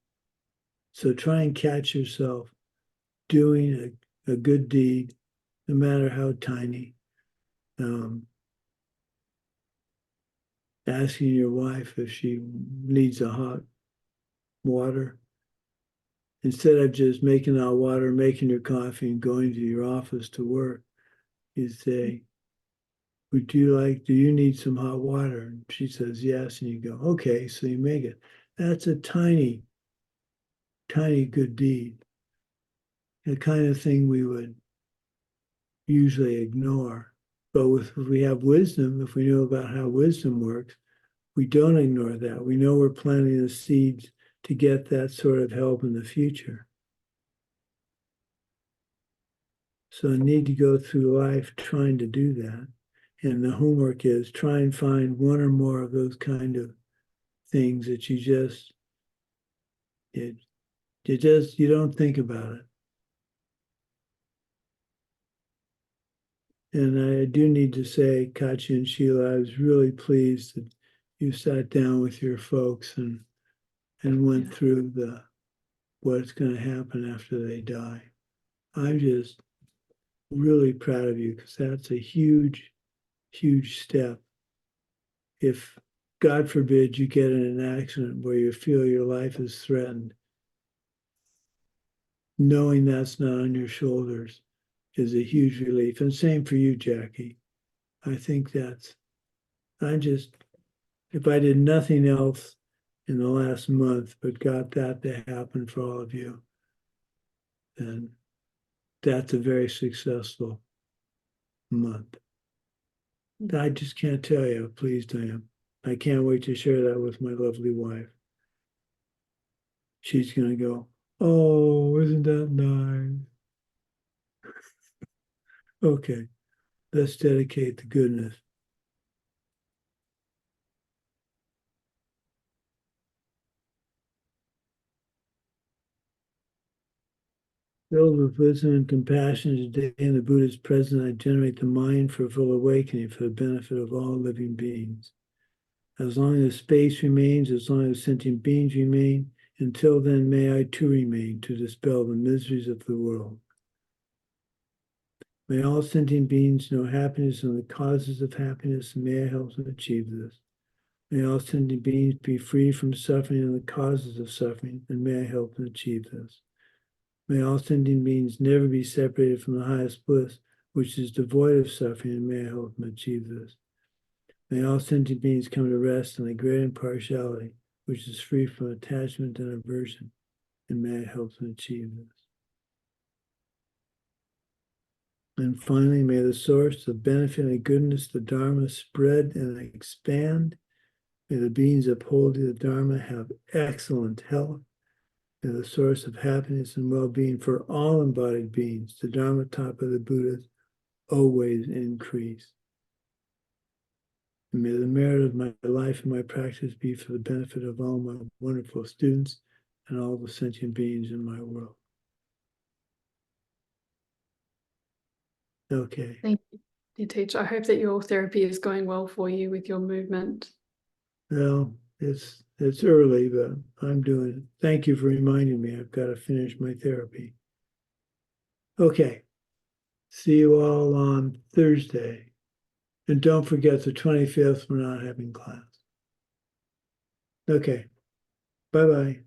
So try and catch yourself doing a good deed, no matter how tiny. Asking your wife if she needs a hot water. Instead of just making hot water, making your coffee and going to your office to work, you say, do you need some hot water? And she says, yes. And you go, okay, so you make it. That's a tiny, tiny good deed. The kind of thing we would usually ignore. But if we have wisdom, if we know about how wisdom works, we don't ignore that. We know we're planting the seeds to get that sort of help in the future. So I need to go through life trying to do that. And the homework is try and find one or more of those kind of things that you don't think about it. And I do need to say, Katya and Sheila, I was really pleased that you sat down with your folks and went Yeah. through what's going to happen after they die. I'm just really proud of you because that's a huge, huge step. If, God forbid, you get in an accident where you feel your life is threatened, knowing that's not on your shoulders is a huge relief. And same for you, Jackie. I think if I did nothing else in the last month but got that to happen for all of you, then that's a very successful month. I just can't tell you how pleased I am. I can't wait to share that with my lovely wife. She's going to go, oh, isn't that nice? Okay, let's dedicate the goodness. Filled with wisdom and compassion today in the Buddha's presence, I generate the mind for full awakening for the benefit of all living beings. As long as space remains, as long as sentient beings remain, until then may I too remain to dispel the miseries of the world. May all sentient beings know happiness and the causes of happiness, and may I help them achieve this. May all sentient beings be free from suffering and the causes of suffering, and may I help them achieve this. May all sentient beings never be separated from the highest bliss, which is devoid of suffering, and may I help them achieve this. May all sentient beings come to rest in the great impartiality, which is free from attachment and aversion, and may I help them achieve this. And finally, may the source of benefit and goodness, the Dharma, spread and expand. May the beings upholding the Dharma have excellent health. May the source of happiness and well-being for all embodied beings, the Dharma taught by the Buddhas, always increase. And may the merit of my life and my practice be for the benefit of all my wonderful students and all the sentient beings in my world. Okay. Thank you, dear teacher. I hope that your therapy is going well for you with your movement. Well, it's early, but I'm doing it. Thank you for reminding me. I've got to finish my therapy. Okay. See you all on Thursday. And don't forget the 25th, we're not having class. Okay. Bye-bye.